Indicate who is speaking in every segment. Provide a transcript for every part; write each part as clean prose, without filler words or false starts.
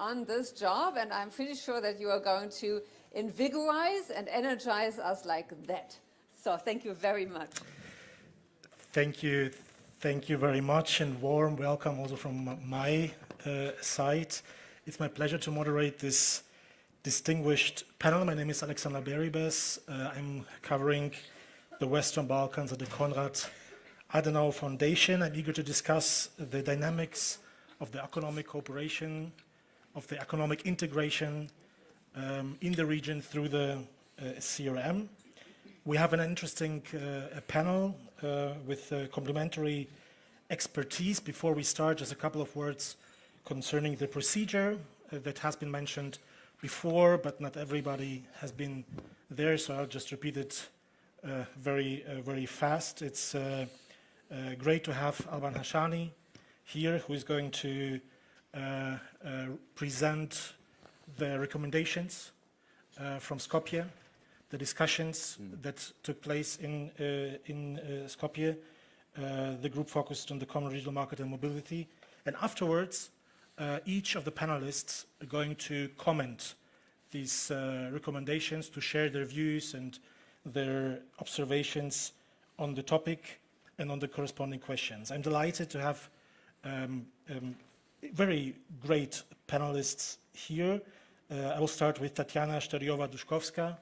Speaker 1: on this job, and I'm pretty sure that you are going to invigorize and energize us like that. So thank you very much.
Speaker 2: Thank you very much, and warm welcome also from my side. It's my pleasure to moderate this distinguished panel. My name is Alexander Beribes. I'm covering the Western Balkans at the Konrad Adenauer Foundation. I'm eager to discuss the dynamics of the economic cooperation, of the economic integration in the region through the CRM. We have an interesting panel with complementary expertise. Before we start, just a couple of words concerning the procedure that has been mentioned before, but not everybody has been there, so I'll just repeat it very fast. It's great to have Alban Hashani here, who is going to present the recommendations from Skopje, the discussions that took place in Skopje. The group focused on the common regional market and mobility. And afterwards, each of the panelists are going to comment these recommendations, to share their views and their observations on the topic and on the corresponding questions. I'm delighted to have very great panelists here. I will start with Tatiana Steryova-Duszkowska,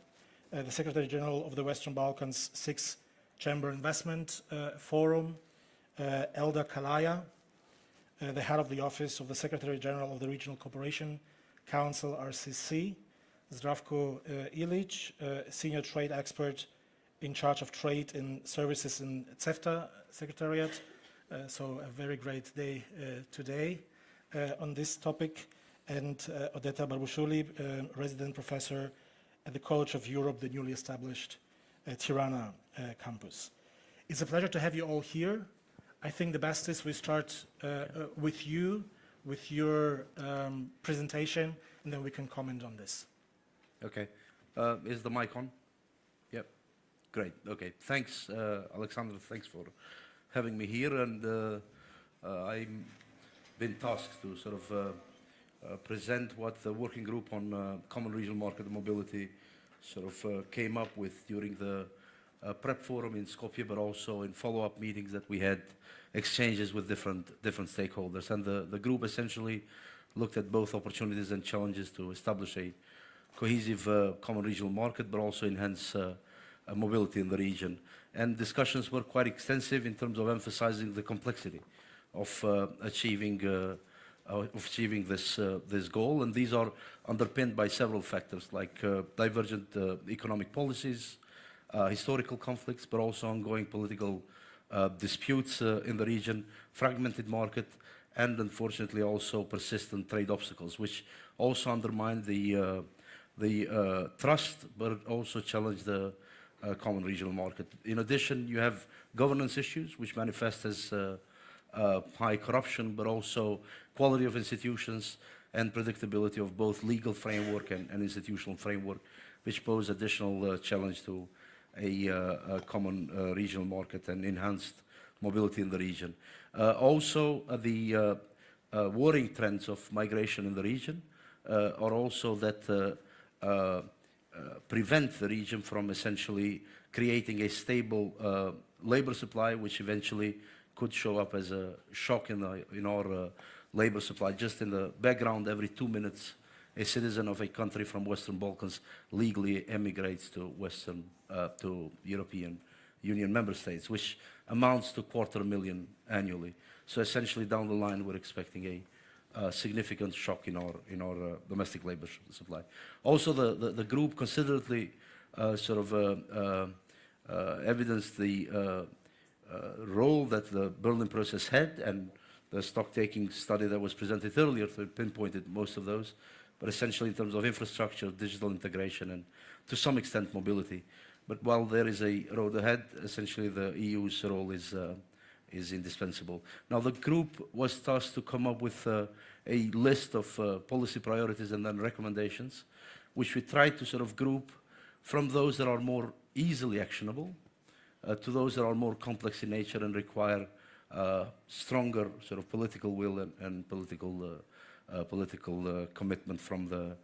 Speaker 2: the Secretary General of the Western Balkans 6th Chamber Investment Forum, Elda Kalaya, the head of the Office of the Secretary General of the Regional Cooperation Council, RCC, Zdravko Ilic, Senior Trade Expert in charge of trade and services in CEFTA Secretariat. So a very great day today on this topic. And Odeta Barbushuli, resident professor at the College of Europe, the newly established Tirana campus. It's a pleasure to have you all here. I think the best is we start with you, with your presentation, and then we can comment on this.
Speaker 3: Okay. Is the mic on? Yep. Great. Okay. Thanks, Alexander. Thanks for having me here. And I've been tasked to sort of present what the working group on common regional market and mobility sort of came up with during the prep forum in Skopje, but also in follow-up meetings that we had exchanges with different stakeholders. And the group essentially looked at both opportunities and challenges to establish a cohesive common regional market, but also enhance mobility in the region. And discussions were quite extensive in terms of emphasizing the complexity of achieving this goal. And these are underpinned by several factors like divergent economic policies, historical conflicts, but also ongoing political disputes in the region, fragmented market, and unfortunately also persistent trade obstacles, which also undermine the trust, but also challenge the common regional market. In addition, you have governance issues, which manifest as high corruption, but also quality of institutions and predictability of both legal framework and institutional framework, which pose additional challenge to a common regional market and enhanced mobility in the region. Also, the worrying trends of migration in the region are also that prevent the region from essentially creating a stable labor supply, which eventually could show up as a shock in our labor supply. Just in the background, every 2 minutes, a citizen of a country from Western Balkans legally emigrates to European Union member states, which amounts to 250,000 annually. So essentially, down the line, we're expecting a significant shock in our domestic labor supply. Also, the group considerately evidenced the role that the Berlin process had, and the stock-taking study that was presented earlier pinpointed most of those, but essentially in terms of infrastructure, digital integration, and to some extent mobility. But while there is a road ahead, essentially the EU's role is indispensable. Now, the group was tasked to come up with a list of policy priorities and then recommendations, which we tried to sort of group from those that are more easily actionable to those that are more complex in nature and require stronger sort of political will and political political commitment from the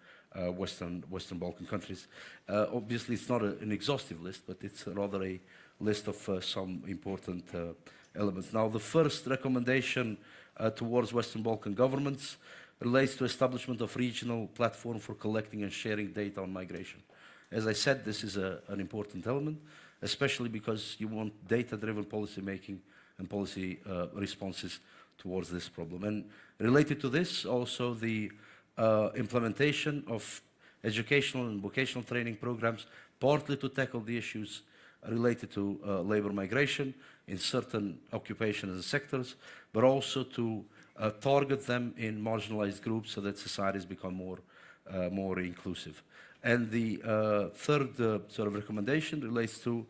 Speaker 3: Western Balkan countries. Obviously, it's not an exhaustive list, but it's rather a list of some important elements. Now, the first recommendation towards Western Balkan governments relates to establishment of regional platform for collecting and sharing data on migration. As I said, this is an important element, especially because you want data-driven policy making and policy responses towards this problem. And related to this, also the implementation of educational and vocational training programs, partly to tackle the issues related to labor migration in certain occupations and sectors, but also to target them in marginalized groups so that societies become more inclusive. And the third sort of recommendation relates to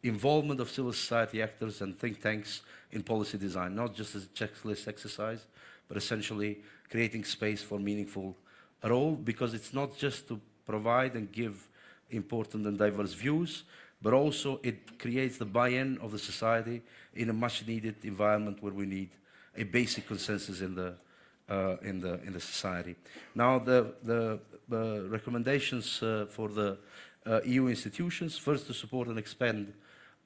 Speaker 3: involvement of civil society actors and think tanks in policy design, not just as a checklist exercise, but essentially creating space for meaningful role, because it's not just to provide and give important and diverse views, but also it creates the buy-in of the society in a much-needed environment where we need a basic consensus in the society. Now, the recommendations for the EU institutions, first to support and expand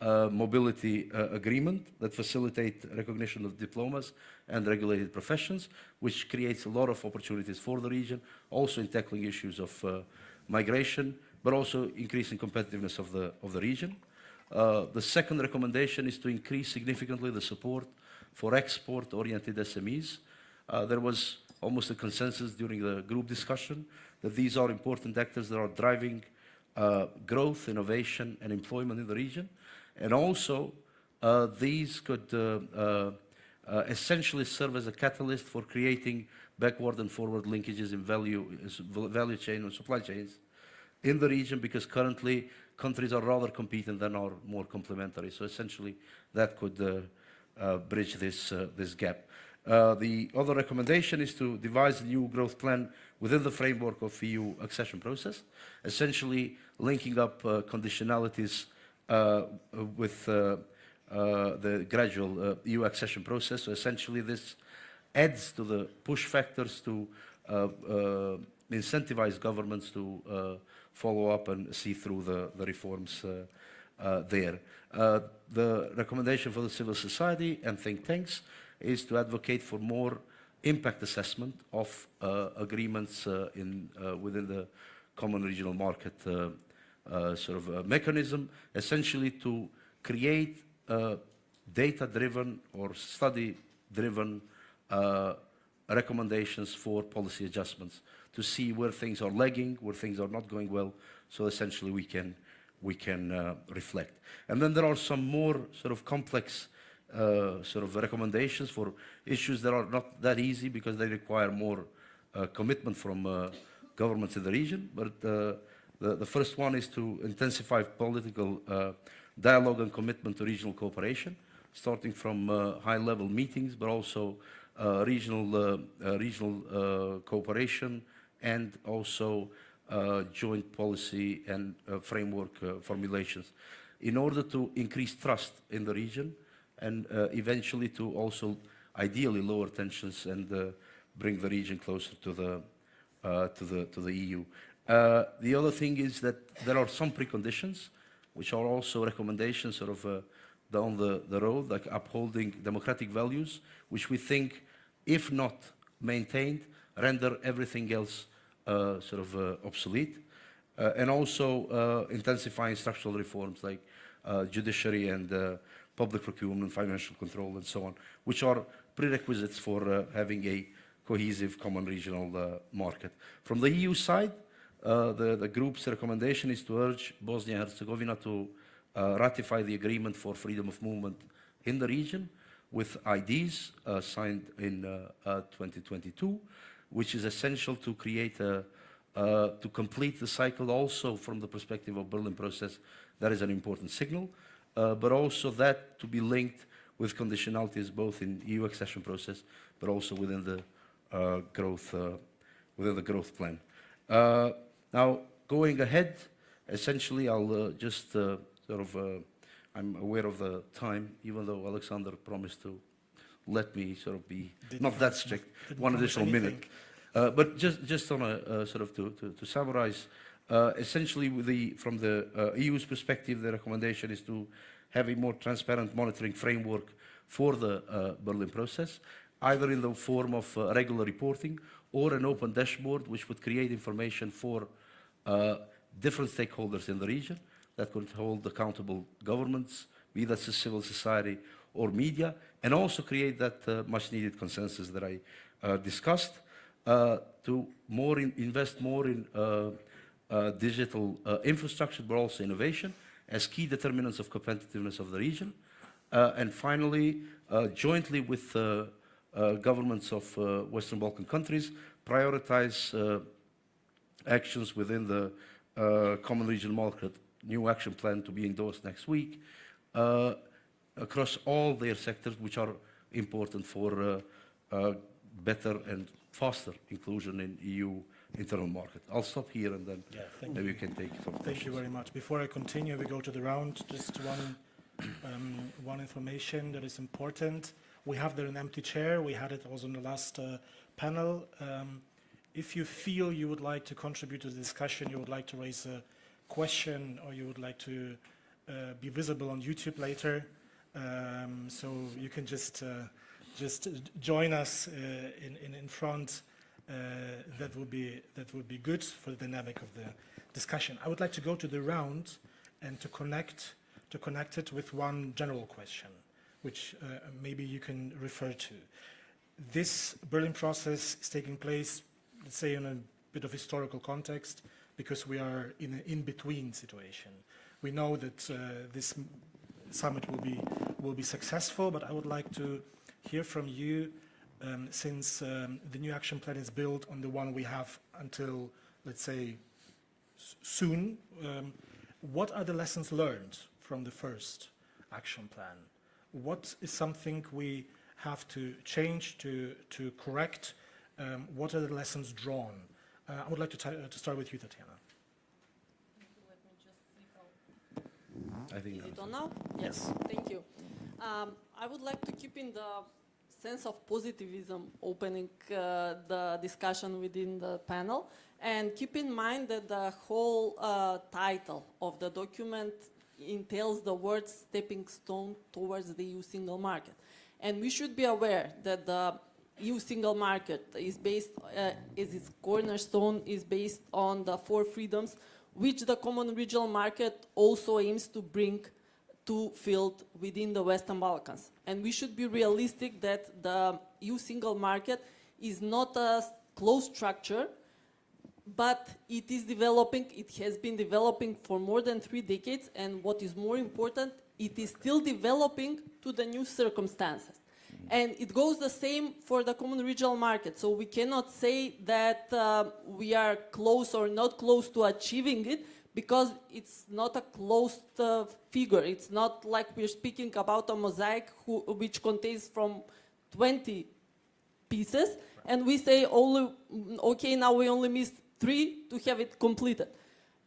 Speaker 3: mobility agreement that facilitate recognition of diplomas and regulated professions, which creates a lot of opportunities for the region, also in tackling issues of migration, but also increasing competitiveness of the region. The second recommendation is to increase significantly the support for export-oriented SMEs. There was almost a consensus during the group discussion that these are important actors that are driving growth, innovation, and employment in the region. And also, these could essentially serve as a catalyst for creating backward and forward linkages in value chain and supply chains in the region, because currently countries are rather competent than are more complementary. So essentially, that could bridge this gap. The other recommendation is to devise a new growth plan within the framework of EU accession process, essentially linking up conditionalities with the gradual EU accession process. So essentially this adds to the push factors to incentivize governments to follow up and see through the reforms there. The recommendation for the civil society and think tanks is to advocate for more impact assessment of agreements within the common regional market mechanism, essentially to create data-driven or study-driven recommendations for policy adjustments to see where things are lagging, where things are not going well, so essentially we can reflect. And then there are some more sort of complex recommendations for issues that are not that easy because they require more commitment from governments in the region. But the first one is to intensify political dialogue and commitment to regional cooperation, starting from high-level meetings, but also regional cooperation, and also joint policy and framework formulations in order to increase trust in the region and eventually to also ideally lower tensions and bring the region closer to the EU. The other thing is that there are some preconditions which are also recommendations sort of down the road, like upholding democratic values, which we think, if not maintained, render everything else obsolete, and also intensifying structural reforms like judiciary and public procurement, financial control, and so on, which are prerequisites for having a cohesive common regional market. From the EU side, the group's recommendation is to urge Bosnia and Herzegovina to ratify the agreement for freedom of movement in the region with IDs signed in 2022, which is essential to create to complete the cycle. Also from the perspective of Berlin process, that is an important signal, but also that to be linked with conditionalities both in EU accession process, but also within the growth plan. Now, going ahead, essentially, I'll just I'm aware of the time, even though Alexander promised to let me sort of be
Speaker 2: Didn't
Speaker 3: not that strict. One
Speaker 2: promise
Speaker 3: additional minute.
Speaker 2: anything.
Speaker 3: But just on a sort of to summarize, essentially from the EU's perspective, the recommendation is to have a more transparent monitoring framework for the Berlin process, either in the form of regular reporting or an open dashboard which would create information for different stakeholders in the region that could hold accountable governments, be that civil society or media, and also create that much needed consensus that I discussed, to invest more in digital infrastructure, but also innovation as key determinants of competitiveness of the region. And finally, jointly with governments of Western Balkan countries, prioritize actions within the Common Regional Market new action plan to be endorsed next week across all their sectors, which are important for better and faster inclusion in EU internal market. I'll stop here and then maybe we can take some questions.
Speaker 2: Thank you very much. Before I continue, we go to the round. Just one information that is important. We have there an empty chair. We had it also in the last panel. If you feel you would like to contribute to the discussion, you would like to raise a question, or you would like to be visible on YouTube later, so you can just join us in front. That would be good for the dynamic of the discussion. I would like to go to the round and to connect it with one general question, which maybe you can refer to. This Berlin process is taking place, let's say, in a bit of historical context, because we are in an in-between situation. We know that this summit will be successful, but I would like to hear from you, since the new action plan is built on the one we have until, let's say, soon. What are the lessons learned from the first action plan? What is something we have to change, to correct? What are the lessons drawn? I would like to start with you, Tatiana.
Speaker 4: Let me just see how.
Speaker 3: I think
Speaker 4: Is
Speaker 3: that's
Speaker 4: it on now?
Speaker 2: Yes.
Speaker 4: Thank you. I would like to keep in the sense of positivism opening the discussion within the panel, and keep in mind that the whole title of the document entails the word stepping stone towards the EU single market. And we should be aware that the EU single market is based, is its cornerstone, is based on the 4 freedoms, which the common regional market also aims to bring to field within the Western Balkans. And we should be realistic that the EU single market is not a closed structure, but it is developing, it has been developing for more than 3 decades, and what is more important, it is still developing to the new circumstances. And it goes the same for the common regional market. So we cannot say that we are close or not close to achieving it, because it's not a closed figure. It's not like we're speaking about a mosaic which contains from 20 pieces, and we say, okay, now we only missed 3 to have it completed.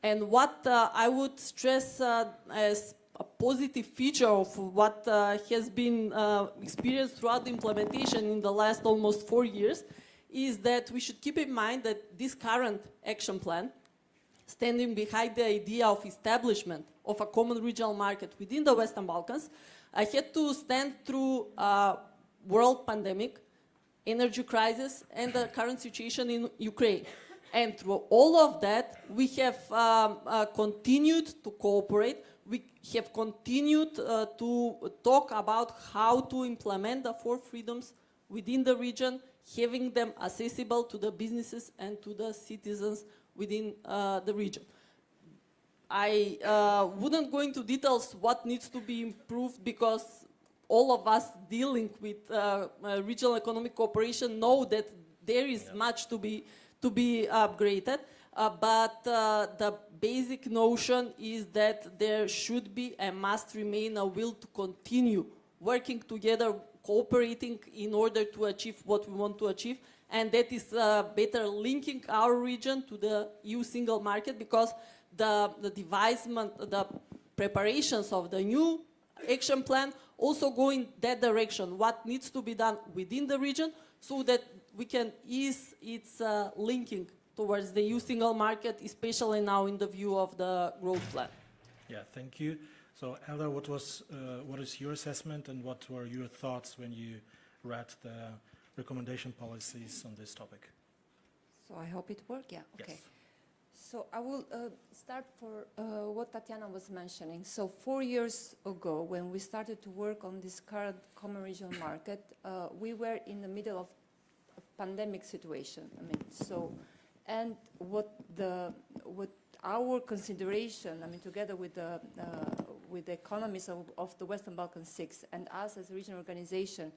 Speaker 4: And what I would stress as a positive feature of what has been experienced throughout the implementation in the last almost 4 years is that we should keep in mind that this current action plan, standing behind the idea of establishment of a common regional market within the Western Balkans, I had to stand through a world pandemic, energy crisis, and the current situation in Ukraine. And through all of that, we have continued to cooperate. We have continued to talk about how to implement the 4 freedoms within the region, having them accessible to the businesses and to the citizens within the region. I wouldn't go into details what needs to be improved, because all of us dealing with regional economic cooperation know that there is much to be upgraded. But the basic notion is that there should be and must remain a will to continue working together, cooperating in order to achieve what we want to achieve. And that is better linking our region to the EU single market, because the devisement, the preparations of the new action plan also go in that direction, what needs to be done within the region so that we can ease its linking towards the EU single market, especially now in the view of the growth plan.
Speaker 2: Yeah, thank you. So, Elder, what is your assessment and what were your thoughts when you read the recommendation policies on this topic?
Speaker 1: So I hope it worked, yeah, okay.
Speaker 2: Yes.
Speaker 1: So I will start for what Tatiana was mentioning. So 4 years ago, when we started to work on this current common regional market, we were in the middle of a pandemic situation. I mean, so, and what our consideration, I mean, together with the economies of the Western Balkan 6 and us as a regional organization,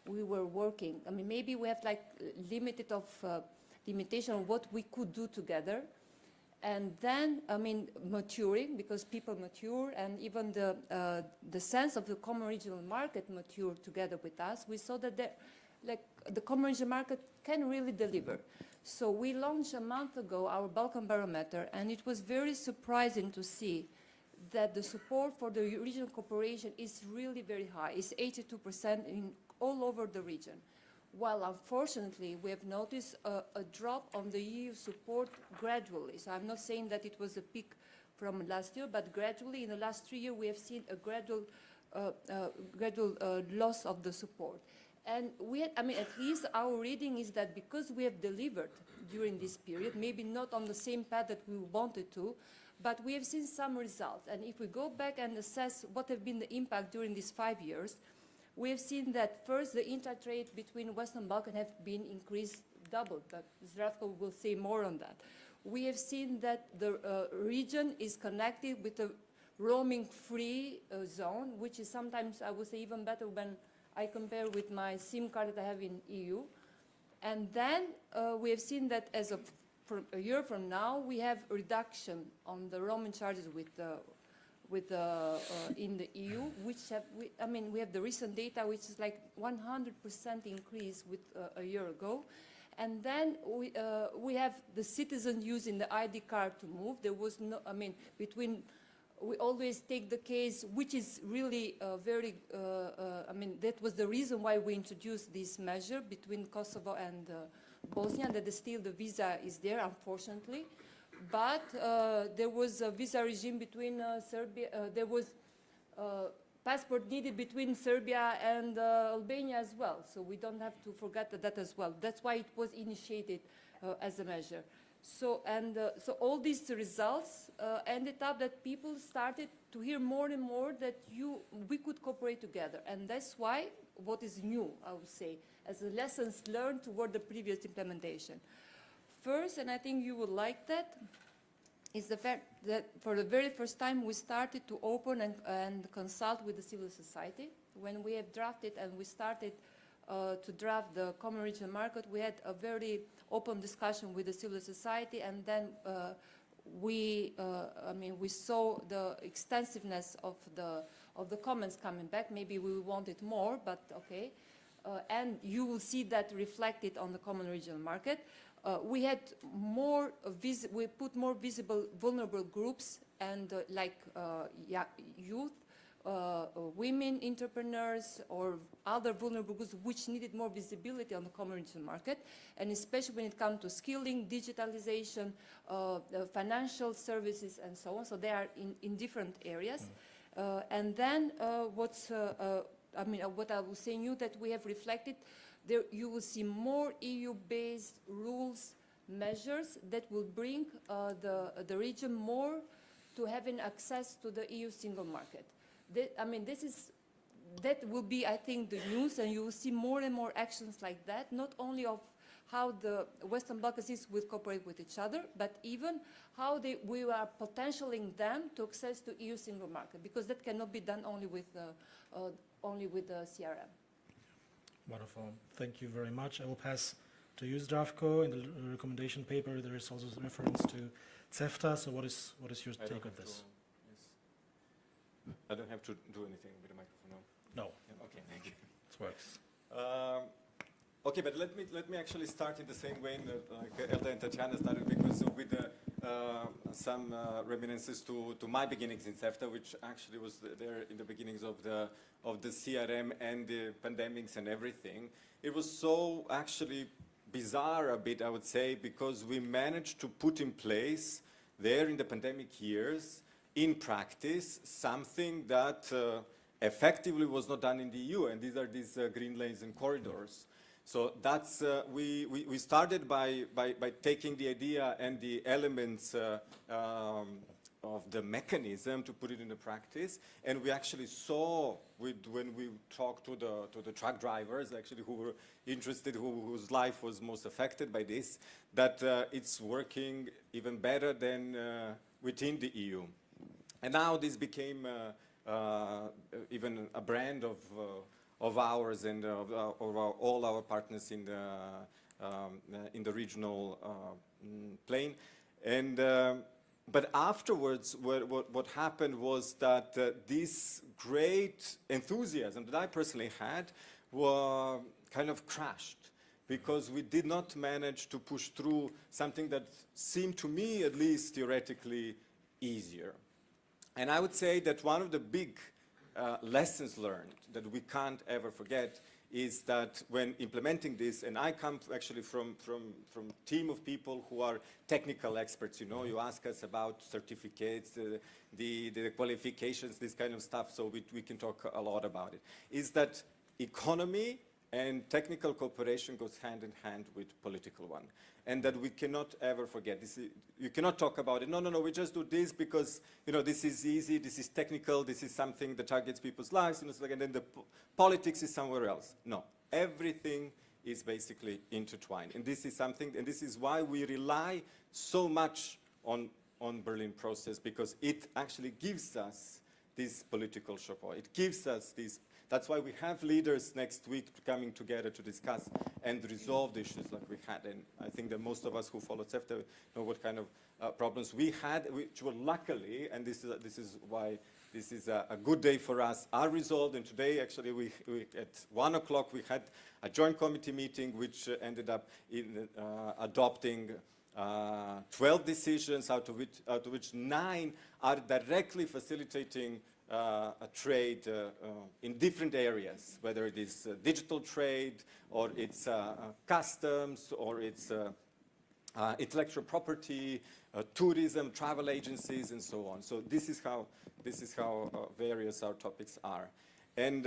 Speaker 1: we were working. I mean, maybe we have like limitation of what we could do together. And then, I mean, maturing, because people mature, and even the sense of the common regional market matured together with us, we saw that the common regional market can really deliver. So we launched a month ago our Balkan Barometer, and it was very surprising to see that the support for the regional cooperation is really very high. It's 82% all over the region. While unfortunately we have noticed a drop on the EU support gradually. So I'm not saying that it was a peak from last year, but gradually in the last 3 years we have seen a gradual loss of the support. And I mean, at least our reading is that because we have delivered during this period, maybe not on the same path that we wanted to, but we have seen some results. And if we go back and assess what have been the impact during these 5 years, we have seen that first the intra-trade between Western Balkan have been increased double, but Zdravko will say more on that. We have seen that the region is connected with a roaming-free zone, which is sometimes, I would say, even better when I compare with my SIM card that I have in EU. And then we have seen that as of a year from now, we have a reduction on the roaming charges in the EU, which we have the recent data, which is like 100% increase with a year ago. And then we have the citizen using the ID card to move. There was no, I mean, we always take the case, which is really that was the reason why we introduced this measure between Kosovo and Bosnia, that still the visa is there, unfortunately. But there was a visa regime between Serbia, there was passport needed between Serbia and Albania as well. So we don't have to forget that as well. That's why it was initiated as a measure. So, so all these results ended up that people started to hear more and more that we could cooperate together. And that's why what is new, I would say, as a lessons learned toward the previous implementation. First, and I think you would like that, is the fact that for the very first time we started to open and consult with the civil society. When we have drafted and we started to draft the common regional market, we had a very open discussion with the civil society, and then we saw the extensiveness of the comments coming back. Maybe we wanted more, but okay. And you will see that reflected on the common regional market. We had more, we put more visible vulnerable groups and youth, women entrepreneurs or other vulnerable groups which needed more visibility on the common regional market, and especially when it comes to skilling, digitalization, financial services and so on. So they are in different areas. And then what I was saying you that we have reflected, there you will see more EU-based rules, measures that will bring the region more to having access to the EU single market. That will be, I think, the news, and you will see more and more actions like that, not only of how the Western Balkans will cooperate with each other, but even how we are potentialing them to access to EU single market, because that cannot be done only with the CRM.
Speaker 2: Wonderful. Thank you very much. I will pass to you, Zdravko. In the recommendation paper, there is also a reference to CEFTA. So what is your take on this?
Speaker 5: I don't have to do anything with the microphone now.
Speaker 2: No.
Speaker 5: Yeah, okay, thank you.
Speaker 2: It works.
Speaker 5: Okay, but let me actually start in the same way that like Elda and Tatiana started, because with the some reminiscences to my beginnings in CEFTA, which actually was there in the beginnings of the CRM and the pandemics and everything. It was so actually bizarre a bit, I would say, because we managed to put in place there in the pandemic years, in practice, something that effectively was not done in the EU, and these are these green lanes and corridors. So that's, we started by taking the idea and the elements of the mechanism to put it into practice, and we actually saw when we talked to the truck drivers actually who were interested, whose life was most affected by this, that it's working even better than within the EU. And now this became even a brand of ours and of all our partners in the regional plane. And but afterwards, what happened was that this great enthusiasm that I personally had kind of crashed, because we did not manage to push through something that seemed to me, at least theoretically, easier. And I would say that one of the big lessons learned that we can't ever forget is that when implementing this, and I come actually from a team of people who are technical experts, you know, you ask us about certificates, the qualifications, this kind of stuff, so we can talk a lot about it, is that economy and technical cooperation goes hand in hand with political one. And that we cannot ever forget. You cannot talk about it. No, we just do this because, you know, this is easy, this is technical, this is something that targets people's lives, you know, and then the politics is somewhere else. No, everything is basically intertwined. And this is something, and this is why we rely so much on Berlin process, because it actually gives us this political support. It gives us this. That's why we have leaders next week coming together to discuss and resolve the issues like we had. And I think that most of us who follow CEFTA know what kind of problems we had, which were luckily, and this is why this is a good day for us, are resolved. And today, actually, we at 1 o'clock, we had a joint committee meeting, which ended up in adopting 12 decisions, out of which 9 are directly facilitating a trade in different areas, whether it is digital trade, or it's customs, or it's intellectual property, tourism, travel agencies, and so on. So this is how various our topics are. And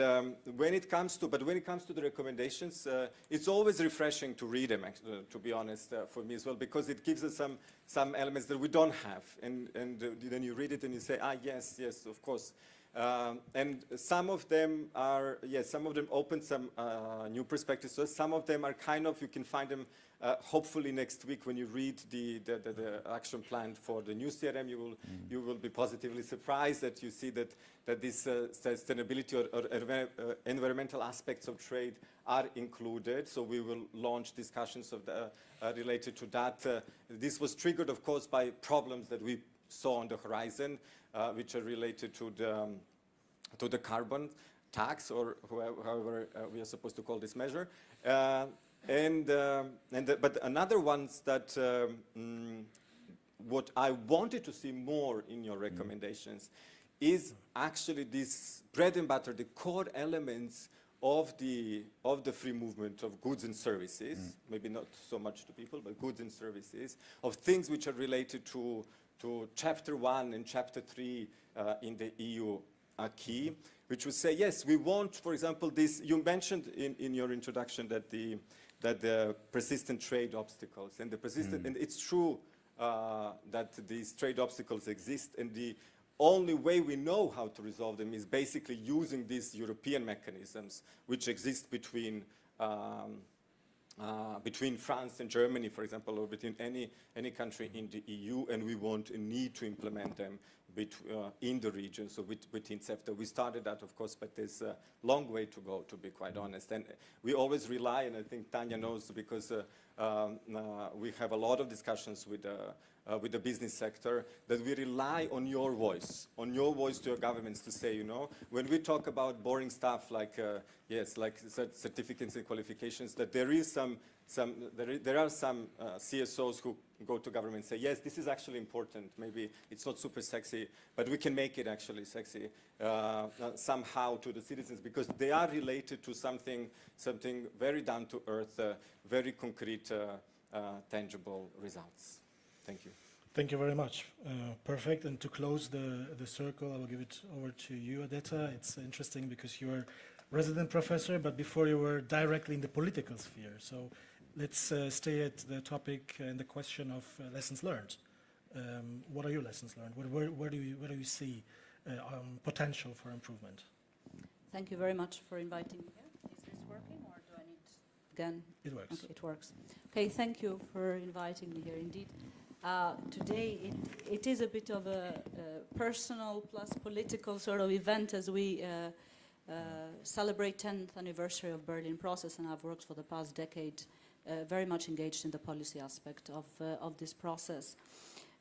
Speaker 5: when it comes to the recommendations, it's always refreshing to read them, to be honest, for me as well, because it gives us some elements that we don't have. And then you read it and you say, yes, of course. And some of them are, some of them open some new perspectives. So some of them are kind of, you can find them hopefully next week when you read the action plan for the new CRM. You will be positively surprised that you see that this sustainability or environmental aspects of trade are included. So we will launch discussions of related to that. This was triggered, of course, by problems that we saw on the horizon, which are related to the carbon tax, or however we are supposed to call this measure. But another ones that what I wanted to see more in your recommendations is actually this bread and butter, the core elements of the free movement of goods and services, maybe not so much to people, but goods and services, of things which are related to Chapter 1 and Chapter 3 in the EU acquis, which would say, yes, we want, for example, this, you mentioned in your introduction that the persistent trade obstacles, and and it's true that these trade obstacles exist, and the only way we know how to resolve them is basically using these European mechanisms which exist between France and Germany, for example, or between any country in the EU, and we want and need to implement them in the region, so within CEFTA. We started that, of course, but there's a long way to go, to be quite honest. And we always rely, and I think Tanya knows, because we have a lot of discussions with the business sector, that we rely on your voice to your governments to say, you know, when we talk about boring stuff like, like certificates and qualifications, that there is there are some CSOs who go to government and say, yes, this is actually important. Maybe it's not super sexy, but we can make it actually sexy somehow to the citizens, because they are related to something very down to earth, very concrete, tangible results. Thank you.
Speaker 2: Thank you very much. Perfect. And to close the circle, I will give it over to you, Adeta. It's interesting because you are resident professor, but before you were directly in the political sphere. So let's stay at the topic and the question of lessons learned. What are your lessons learned? Where do you see potential for improvement?
Speaker 6: Thank you very much for inviting me here. Is this working, or do I need again?
Speaker 2: It works.
Speaker 6: Okay, it works. Okay, thank you for inviting me here. Indeed, today it is a bit of a personal plus political sort of event as we celebrate 10th anniversary of Berlin process, and I've worked for the past decade very much engaged in the policy aspect of this process.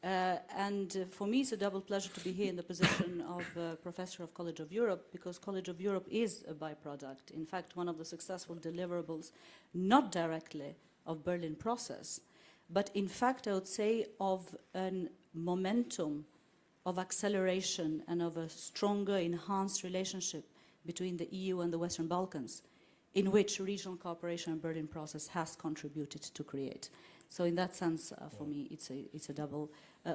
Speaker 6: And for me, it's a double pleasure to be here in the position of Professor of College of Europe, because College of Europe is a byproduct. In fact, one of the successful deliverables, not directly of Berlin process, but in fact, I would say of a momentum of acceleration and of a stronger, enhanced relationship between the EU and the Western Balkans, in which regional cooperation and Berlin process has contributed to create. So in that sense, for me, it's a double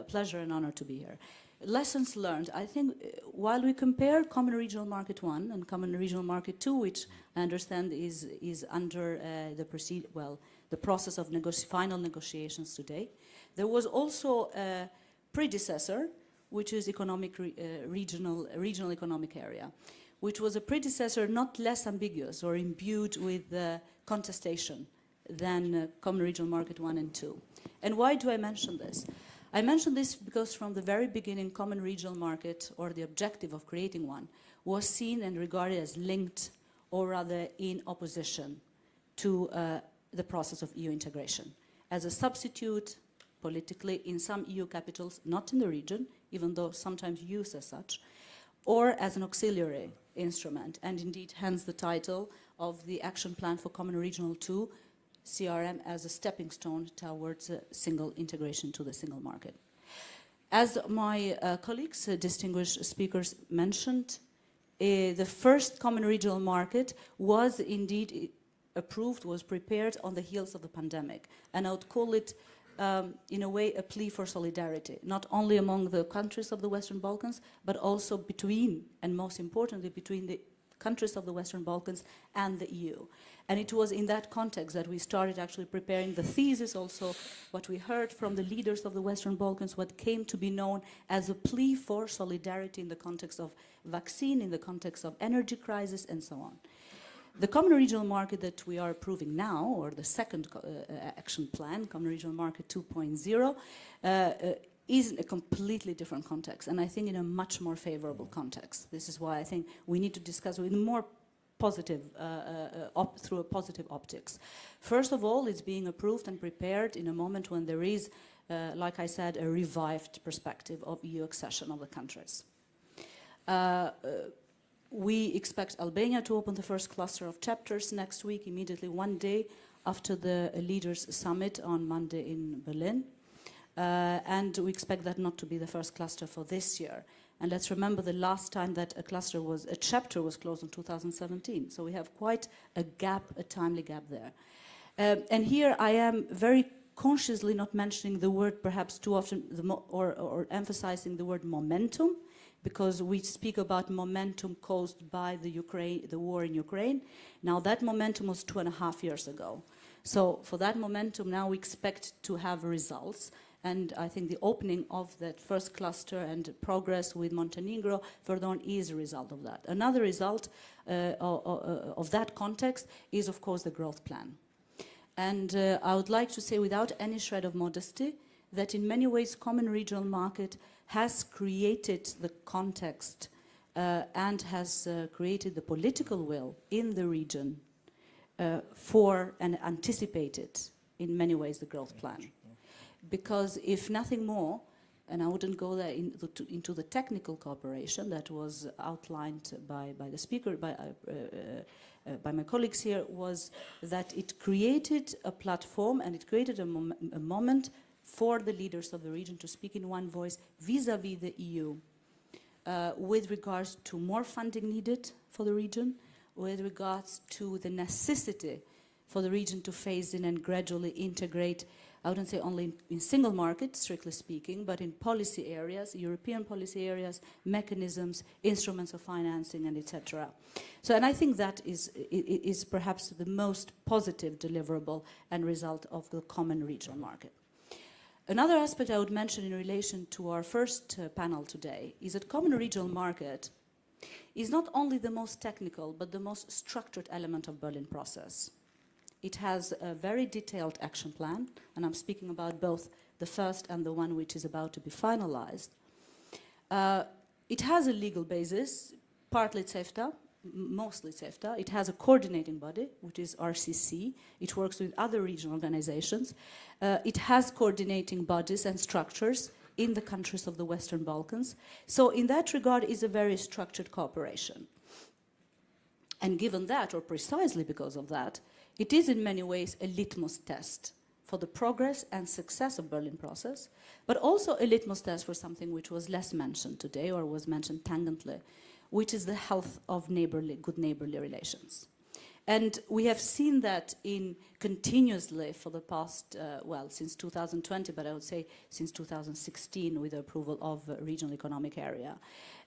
Speaker 6: pleasure and honor to be here. Lessons learned, I think, while we compare Common Regional Market 1 and Common Regional Market 2, which I understand is under the process of final negotiations today, there was also a predecessor, which is regional economic area, which was a predecessor not less ambiguous or imbued with contestation than Common Regional Market 1 and 2. And why do I mention this? I mention this because from the very beginning, Common Regional Market, or the objective of creating one, was seen and regarded as linked, or rather in opposition to the process of EU integration, as a substitute politically in some EU capitals, not in the region, even though sometimes used as such, or as an auxiliary instrument, and indeed hence the title of the Action Plan for Common Regional 2, CRM, as a stepping stone towards single integration to the single market. As my colleagues, distinguished speakers mentioned, the first Common Regional Market was indeed approved, was prepared on the heels of the pandemic, and I would call it in a way, a plea for solidarity, not only among the countries of the Western Balkans, but also between, and most importantly, between the countries of the Western Balkans and the EU. And it was in that context that we started actually preparing the thesis, also what we heard from the leaders of the Western Balkans, what came to be known as a plea for solidarity in the context of vaccine, in the context of energy crisis, and so on. The Common Regional Market that we are approving now, or the second action plan, Common Regional Market 2.0, is in a completely different context, and I think in a much more favorable context. This is why I think we need to discuss with more positive, through a positive optics. First of all, it's being approved and prepared in a moment when there is, like I said, a revived perspective of EU accession of the countries. We expect Albania to open the first cluster of chapters next week, immediately one day after the leaders' summit on Monday in Berlin. And we expect that not to be the first cluster for this year. And let's remember the last time that a chapter was closed in 2017. So we have quite a gap, a timely gap there. And here I am very consciously not mentioning the word perhaps too often, or emphasizing the word momentum, because we speak about momentum caused by the war in Ukraine. Now that momentum was 2.5 years ago. So for that momentum now we expect to have results. And I think the opening of that first cluster and progress with Montenegro further on is a result of that. Another result of that context is, of course, the growth plan. And I would like to say, without any shred of modesty, that in many ways Common Regional Market has created the context and has created the political will in the region for and anticipated in many ways the growth plan. Because if nothing more, and I wouldn't go there into the technical cooperation that was outlined by the speaker, by my colleagues here, was that it created a platform and it created a moment for the leaders of the region to speak in one voice vis-à-vis the EU with regards to more funding needed for the region, with regards to the necessity for the region to phase in and gradually integrate, I wouldn't say only in single markets, strictly speaking, but in policy areas, European policy areas, mechanisms, instruments of financing, and etc. So, and I think that is perhaps the most positive deliverable and result of the common regional market. Another aspect I would mention in relation to our first panel today is that common regional market is not only the most technical, but the most structured element of Berlin process. It has a very detailed action plan, and I'm speaking about both the first and the one which is about to be finalized. It has a legal basis, partly CEFTA, mostly CEFTA. It has a coordinating body, which is RCC. It works with other regional organizations. It has coordinating bodies and structures in the countries of the Western Balkans. So in that regard, it's a very structured cooperation. And given that, or precisely because of that, it is in many ways a litmus test for the progress and success of Berlin process, but also a litmus test for something which was less mentioned today, or was mentioned tangentially, which is the health of good neighborly relations. And we have seen that in continuously for the past, well, since 2020, but I would say since 2016 with the approval of Regional Economic Area,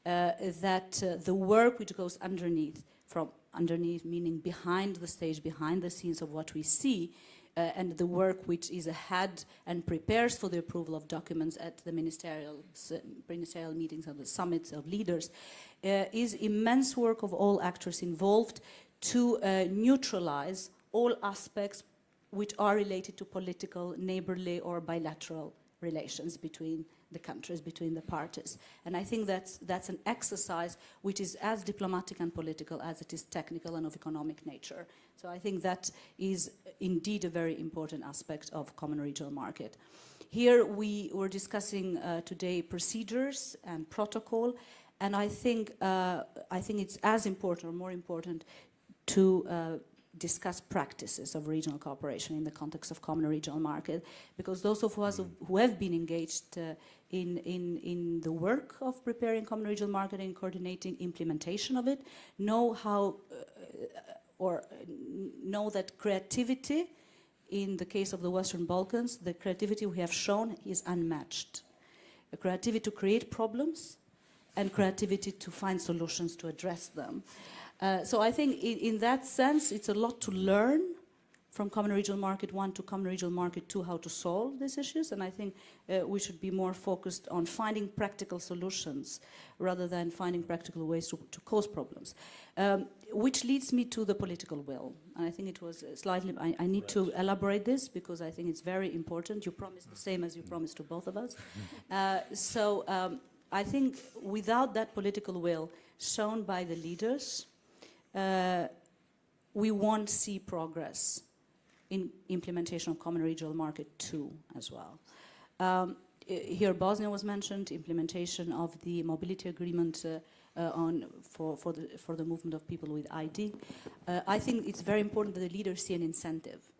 Speaker 6: that the work which goes underneath, from underneath meaning behind the stage, behind the scenes of what we see, and the work which is ahead and prepares for the approval of documents at the ministerial meetings and the summits of leaders, is immense work of all actors involved to neutralize all aspects which are related to political, neighborly or bilateral relations between the countries, between the parties. And I think that's an exercise which is as diplomatic and political as it is technical and of economic nature. So I think that is indeed a very important aspect of common regional market. Here we were discussing today procedures and protocol, and I think it's as important or more important to discuss practices of regional cooperation in the context of common regional market, because those of us who have been engaged in the work of preparing common regional market and coordinating implementation of it know how or know that creativity in the case of the Western Balkans, the creativity we have shown is unmatched. A creativity to create problems and creativity to find solutions to address them. So I think in that sense, it's a lot to learn from Common Regional Market 1 to Common Regional Market 2, how to solve these issues. And I think we should be more focused on finding practical solutions rather than finding practical ways to cause problems. Which leads me to the political will. And I think it was slightly, I need to elaborate this because I think it's very important. You promised the same as you promised to both of us. I think without that political will shown by the leaders, we won't see progress in implementation of Common Regional Market 2 as well. Here Bosnia was mentioned, implementation of the mobility agreement for the movement of people with ID. I think it's very important that the leaders see an incentive.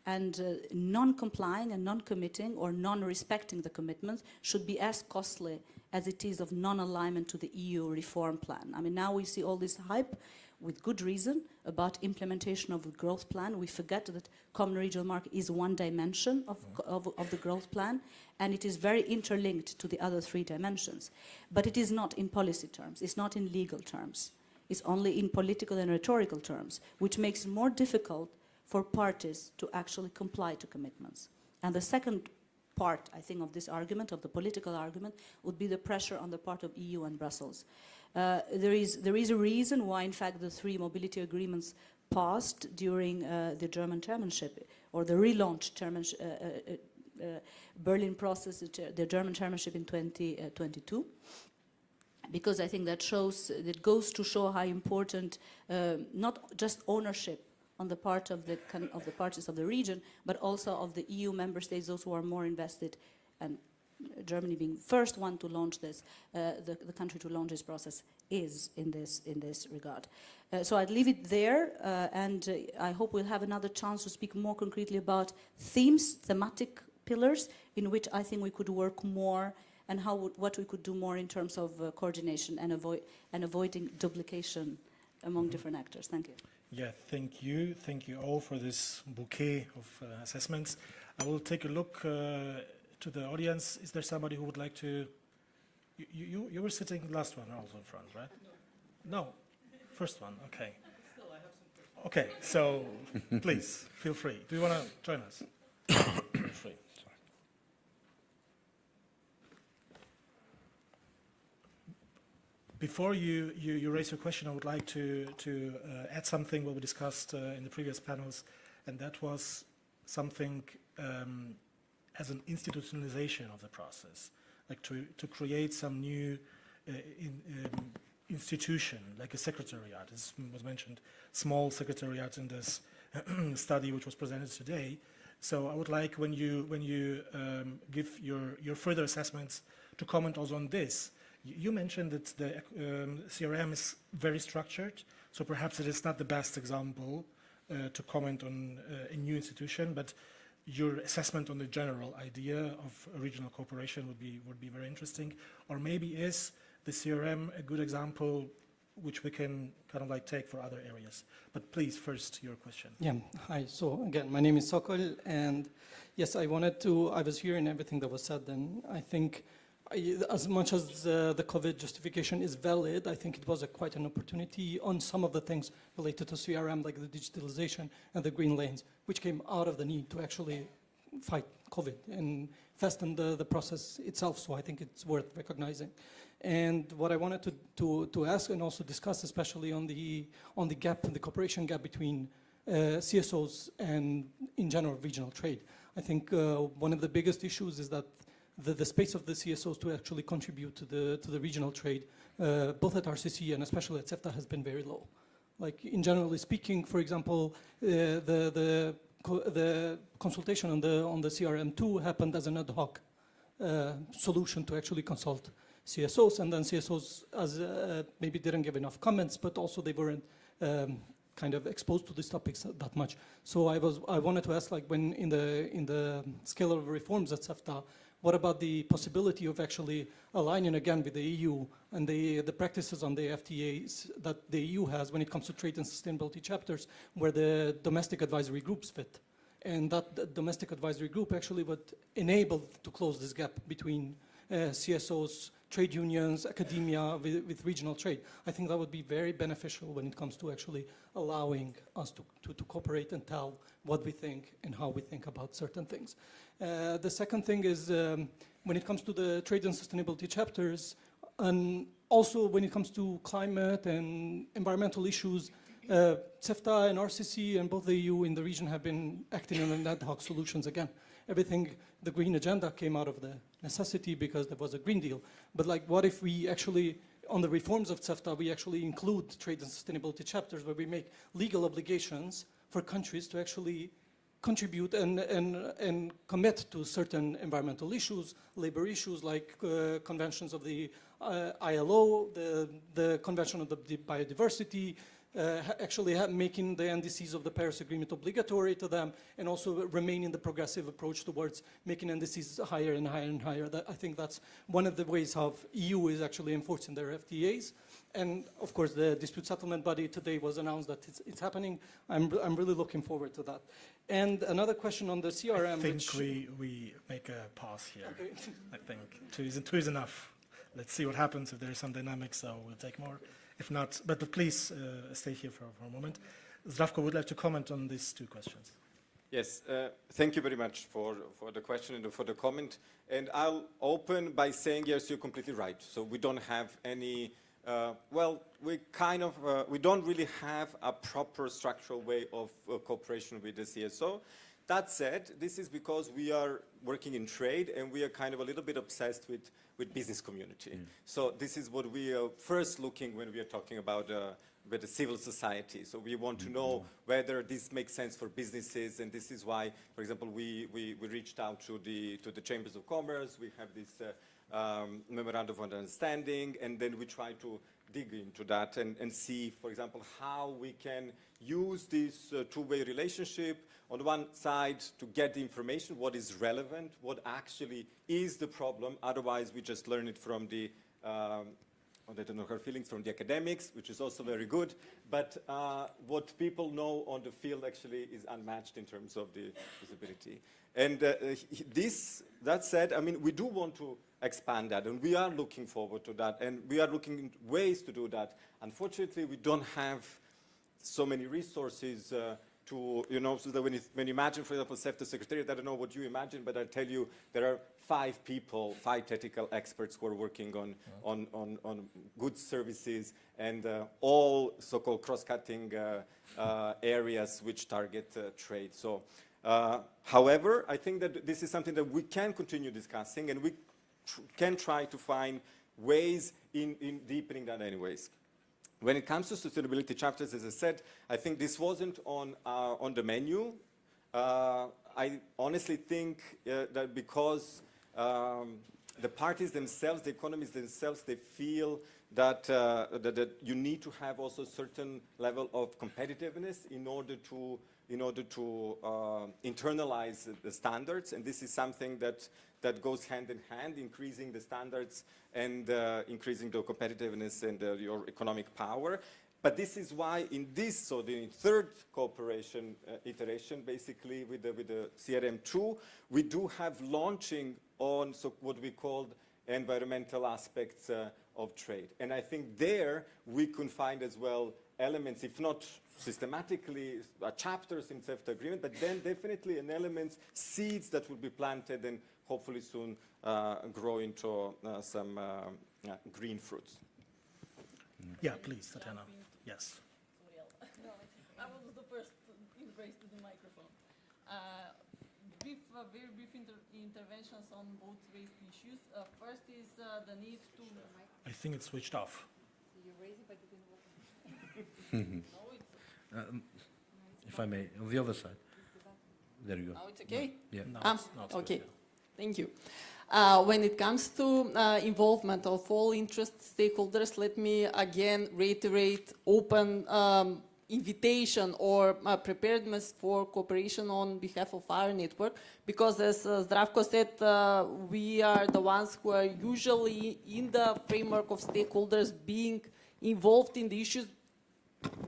Speaker 6: And non-complying and non-committing or non-respecting the commitments should be as costly as it is of non-alignment to the EU reform plan. I mean, now we see all this hype, with good reason, about implementation of the growth plan. We forget that common regional market is one dimension of the growth plan, and it is very interlinked to the other three dimensions. But it is not in policy terms, it's not in legal terms. It's only in political and rhetorical terms, which makes it more difficult for parties to actually comply to commitments. And the second part, I think, of this argument, of the political argument, would be the pressure on the part of EU and Brussels. There is a reason why, in fact, the three mobility agreements passed during the German chairmanship, or the relaunched Berlin process, the German chairmanship in 2022. Because I think that goes to show how important not just ownership on the part of the parties of the region, but also of the EU member states, those who are more invested and Germany being first one to launch this, the country to launch this process is in this regard. So I'd leave it there, and I hope we'll have another chance to speak more concretely about themes, thematic pillars, in which I think we could work more, and what we could do more in terms of coordination and avoiding duplication among different actors. Thank you.
Speaker 2: Yeah, thank you. Thank you all for this bouquet of assessments. I will take a look to the audience. Is there somebody who would like to? You were sitting last one also in front, right? No, first one. Okay. Okay, so please feel free. Do you want to join us? Feel free. Before you raise your question, I would like to add something what we discussed in the previous panels, and that was something as an institutionalization of the process, like to create some new institution, like a secretariat. This was mentioned, small secretariat in this study which was presented today. So I would like when you give your further assessments to comment also on this. You mentioned that the CRM is very structured, so perhaps it is not the best example to comment on a new institution, but your assessment on the general idea of regional cooperation would be very interesting. Or maybe is the CRM a good example which we can kind of like take for other areas? But please, first, your question.
Speaker 7: Yeah, hi. So again, my name is Sokol, and yes, I was hearing everything that was said, and I think as much as the COVID justification is valid, I think it was quite an opportunity on some of the things related to CRM, like the digitalization and the green lanes, which came out of the need to actually fight COVID and fasten the process itself. So I think it's worth recognizing. And what I wanted to ask and also discuss, especially on the gap, the cooperation gap between CSOs and, in general, regional trade. I think one of the biggest issues is that the space of the CSOs to actually contribute to the regional trade, both at RCC and especially at CEFTA, has been very low. Like, in generally speaking, for example, the consultation on the CRM2 happened as an ad hoc solution to actually consult CSOs, and then CSOs maybe didn't give enough comments, but also they weren't kind of exposed to these topics that much. So I wanted to ask, like, when in the scale of reforms at CEFTA, what about the possibility of actually aligning again with the EU and the practices on the FTAs that the EU has when it comes to trade and sustainability chapters, where the domestic advisory groups fit? And that domestic advisory group actually would enable to close this gap between CSOs, trade unions, academia with regional trade. I think that would be very beneficial when it comes to actually allowing us to cooperate and tell what we think and how we think about certain things. The second thing is when it comes to the trade and sustainability chapters, and also when it comes to climate and environmental issues, CEFTA and RCC and both the EU in the region have been acting on ad hoc solutions again. Everything, the green agenda came out of the necessity because there was a Green Deal. But like, what if we actually, on the reforms of CEFTA, we actually include trade and sustainability chapters where we make legal obligations for countries to actually contribute and commit to certain environmental issues, labor issues, like conventions of the ILO, the Convention of the Biodiversity, actually making the NDCs of the Paris Agreement obligatory to them, and also remaining the progressive approach towards making NDCs higher and higher and higher. I think that's one of the ways how EU is actually enforcing their FTAs. And of course, the dispute settlement body today was announced that it's happening. I'm really looking forward to that. And another question on the CRM.
Speaker 2: I think we make a pause here.
Speaker 7: Okay.
Speaker 2: I think two is enough. Let's see what happens. If there's some dynamics, so we'll take more. If not, but please stay here for a moment. Zdravko would like to comment on these two questions.
Speaker 5: Yes, thank you very much for the question and for the comment. And I'll open by saying, yes, you're completely right. So we don't have any, we don't really have a proper structural way of cooperation with the CSO. That said, this is because we are working in trade and we are kind of a little bit obsessed with business community. So this is what we are first looking when we are talking about with the civil society. So we want to know whether this makes sense for businesses, and this is why, for example, we reached out to the chambers of commerce. We have this memorandum of understanding, and then we try to dig into that and see, for example, how we can use this two-way relationship. On one side, to get the information, what is relevant, what actually is the problem. Otherwise, we just learn it from the I don't know her feelings, from the academics, which is also very good. But what people know on the field actually is unmatched in terms of the visibility. And that said, I mean, we do want to expand that, and we are looking forward to that, and we are looking into ways to do that. Unfortunately, we don't have so many resources to, you know, so that when you imagine, for example, SEFTA Secretariat, I don't know what you imagine, but I tell you, there are 5 people, 5 technical experts who are working on goods services and all so-called cross-cutting areas which target trade. So, however, I think that this is something that we can continue discussing, and we can try to find ways in deepening that anyways. When it comes to sustainability chapters, as I said, I think this wasn't on the menu. I honestly think that because the parties themselves, the economies themselves, they feel that, that you need to have also a certain level of competitiveness in order to internalize the standards, and this is something that goes hand in hand, increasing the standards and increasing the competitiveness and your economic power. But this is why in this, so the third cooperation iteration, basically with the CRM2, we do have launching on what we called environmental aspects of trade. And I think there we can find as well elements, if not systematically chapters in CEFTA agreement, but then definitely an element, seeds that will be planted and hopefully soon grow into some green fruits.
Speaker 2: Yeah, please, Tatiana. Yes.
Speaker 4: I was the first in race to the microphone. Very brief interventions on both raised issues. First is the need to...
Speaker 2: I think it's switched off.
Speaker 1: You raise it, but it didn't work.
Speaker 3: If I may, on the other side. There you go.
Speaker 4: Now it's okay?
Speaker 3: Yeah.
Speaker 2: Now it's
Speaker 4: Okay,
Speaker 2: good,
Speaker 4: thank you. When it comes to involvement of all interest stakeholders, let me again reiterate open invitation or preparedness for cooperation on behalf of our network, because as Zdravko said, we are the ones who are usually in the framework of stakeholders being involved in the issues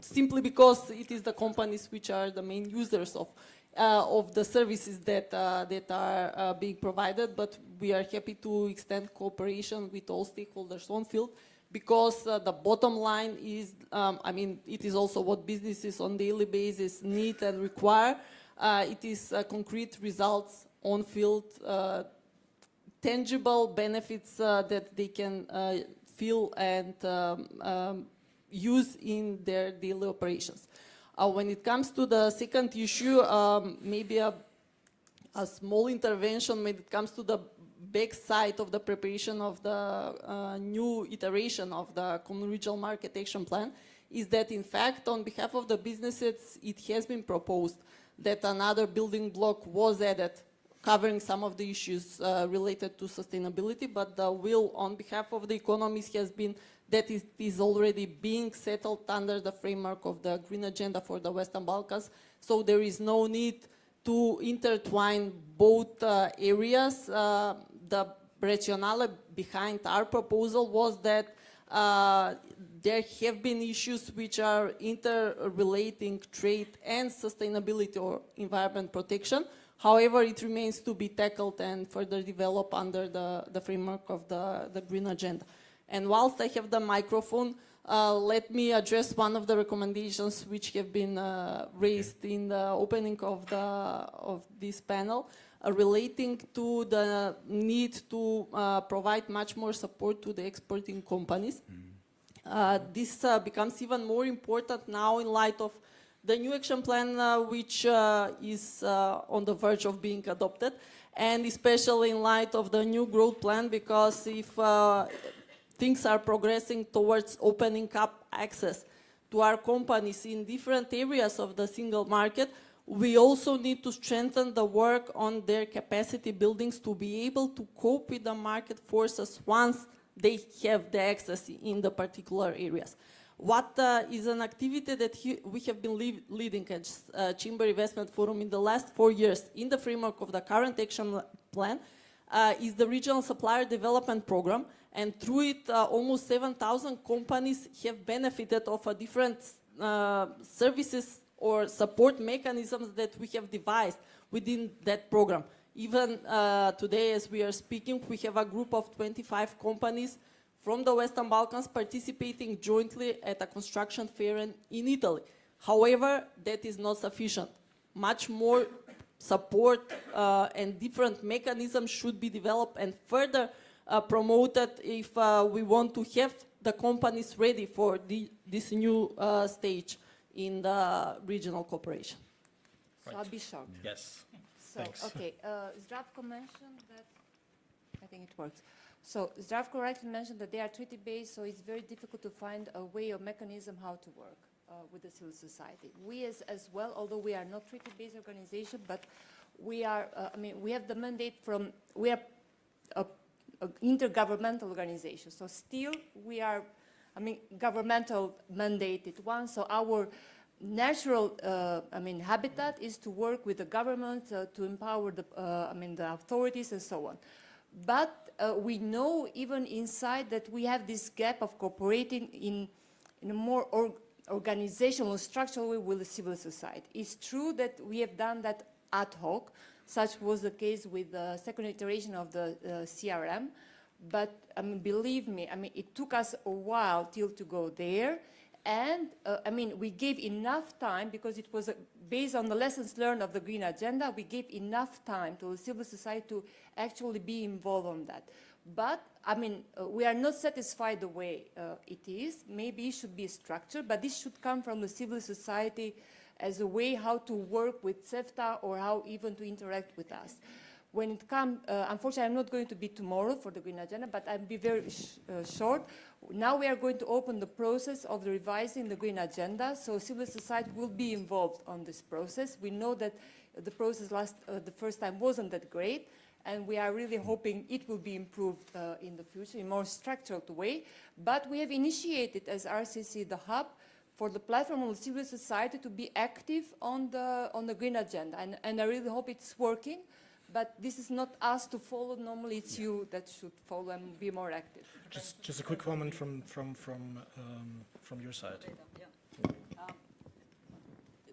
Speaker 4: simply because it is the companies which are the main users of the services that are being provided, but we are happy to extend cooperation with all stakeholders on field, because the bottom line is, I mean, it is also what businesses on daily basis need and require. It is concrete results on field, tangible benefits that they can feel and use in their daily operations. When it comes to the second issue, maybe a small intervention when it comes to the backside of the preparation of the new iteration of the Common Regional Market Action Plan is that, in fact, on behalf of the businesses, it has been proposed that another building block was added covering some of the issues related to sustainability, but the will on behalf of the economies has been that it is already being settled under the framework of the Green Agenda for the Western Balkans. So there is no need to intertwine both areas. The rationale behind our proposal was that there have been issues which are interrelating trade and sustainability or environment protection. However, it remains to be tackled and further developed under the framework of the Green Agenda. And whilst I have the microphone, let me address one of the recommendations which have been raised in the opening of this panel, relating to the need to provide much more support to the exporting companies. This becomes even more important now in light of the new action plan, which is on the verge of being adopted, and especially in light of the new growth plan, because if things are progressing towards opening up access to our companies in different areas of the single market, we also need to strengthen the work on their capacity buildings to be able to cope with the market forces once they have the access in the particular areas. What is an activity that we have been leading as Chamber Investment Forum in the last 4 years in the framework of the current action plan is the Regional Supplier Development Program, and through it almost 7,000 companies have benefited of a different services or support mechanisms that we have devised within that program. Even today, as we are speaking, we have a group of 25 companies from the Western Balkans participating jointly at a construction fair in Italy. However, that is not sufficient. Much more support and different mechanisms should be developed and further promoted if we want to have the companies ready for this new stage in the regional cooperation.
Speaker 1: So I'll be short.
Speaker 2: Yes.
Speaker 1: So,
Speaker 2: Thanks.
Speaker 1: okay, Zdravko mentioned that, I think it works. So Zdravko rightly mentioned that they are treaty-based, so it's very difficult to find a way or mechanism how to work with the civil society. We as well, although we are not treaty-based organization, but we are, we have the mandate from, we are a intergovernmental organization. So still we are, governmental mandated one. So our natural, habitat is to work with the government to empower the, the authorities and so on. But we know even inside that we have this gap of cooperating in a more organizational, structural way with the civil society. It's true that we have done that ad hoc. Such was the case with the second iteration of the CRM. But believe me, it took us a while till to go there. And we gave enough time because it was based on the lessons learned of the Green Agenda. We gave enough time to the civil society to actually be involved on that. But we are not satisfied the way it is. Maybe it should be structured, but this should come from the civil society as a way how to work with CEFTA or how even to interact with us. When it comes, unfortunately, I'm not going to be tomorrow for the Green Agenda, but I'll be very short. Now we are going to open the process of the revising the Green Agenda, so civil society will be involved on this process. We know that the process the first time wasn't that great, and we are really hoping it will be improved in the future in a more structured way. But we have initiated as RCC the hub for the platform of civil society to be active on the Green Agenda, and I really hope it's working. But this is not us to follow. Normally, it's you that should follow and be more active.
Speaker 2: Just a quick comment from your side.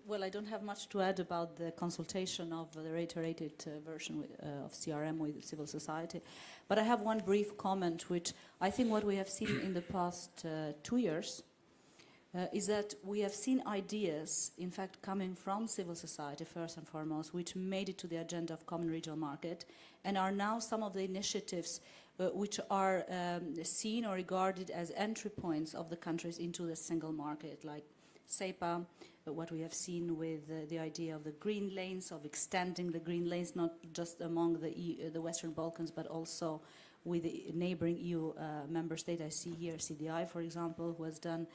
Speaker 6: Well, I don't have much to add about the consultation of the reiterated version of CRM with civil society. But I have one brief comment, which I think what we have seen in the past 2 years is that we have seen ideas, in fact, coming from civil society, first and foremost, which made it to the agenda of Common Regional Market, and are now some of the initiatives which are seen or regarded as entry points of the countries into the single market, like SEPA, what we have seen with the idea of the green lanes, of extending the green lanes, not just among the Western Balkans, but also with the neighboring EU member state. I see here CDI, for example, who has done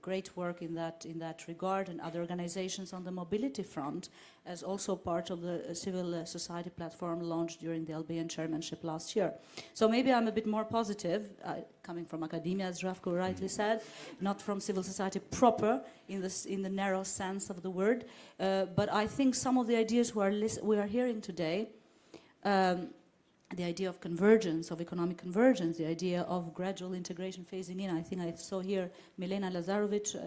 Speaker 6: great work in that regard, and other organizations on the mobility front, as also part of the civil society platform launched during the Albanian chairmanship last year. So maybe I'm a bit more positive, coming from academia, as Zdravko rightly said, not from civil society proper in the narrow sense of the word, but I think some of the ideas we are hearing today, the idea of convergence, of economic convergence, the idea of gradual integration phasing in. I think I saw here Milena Lazarovic.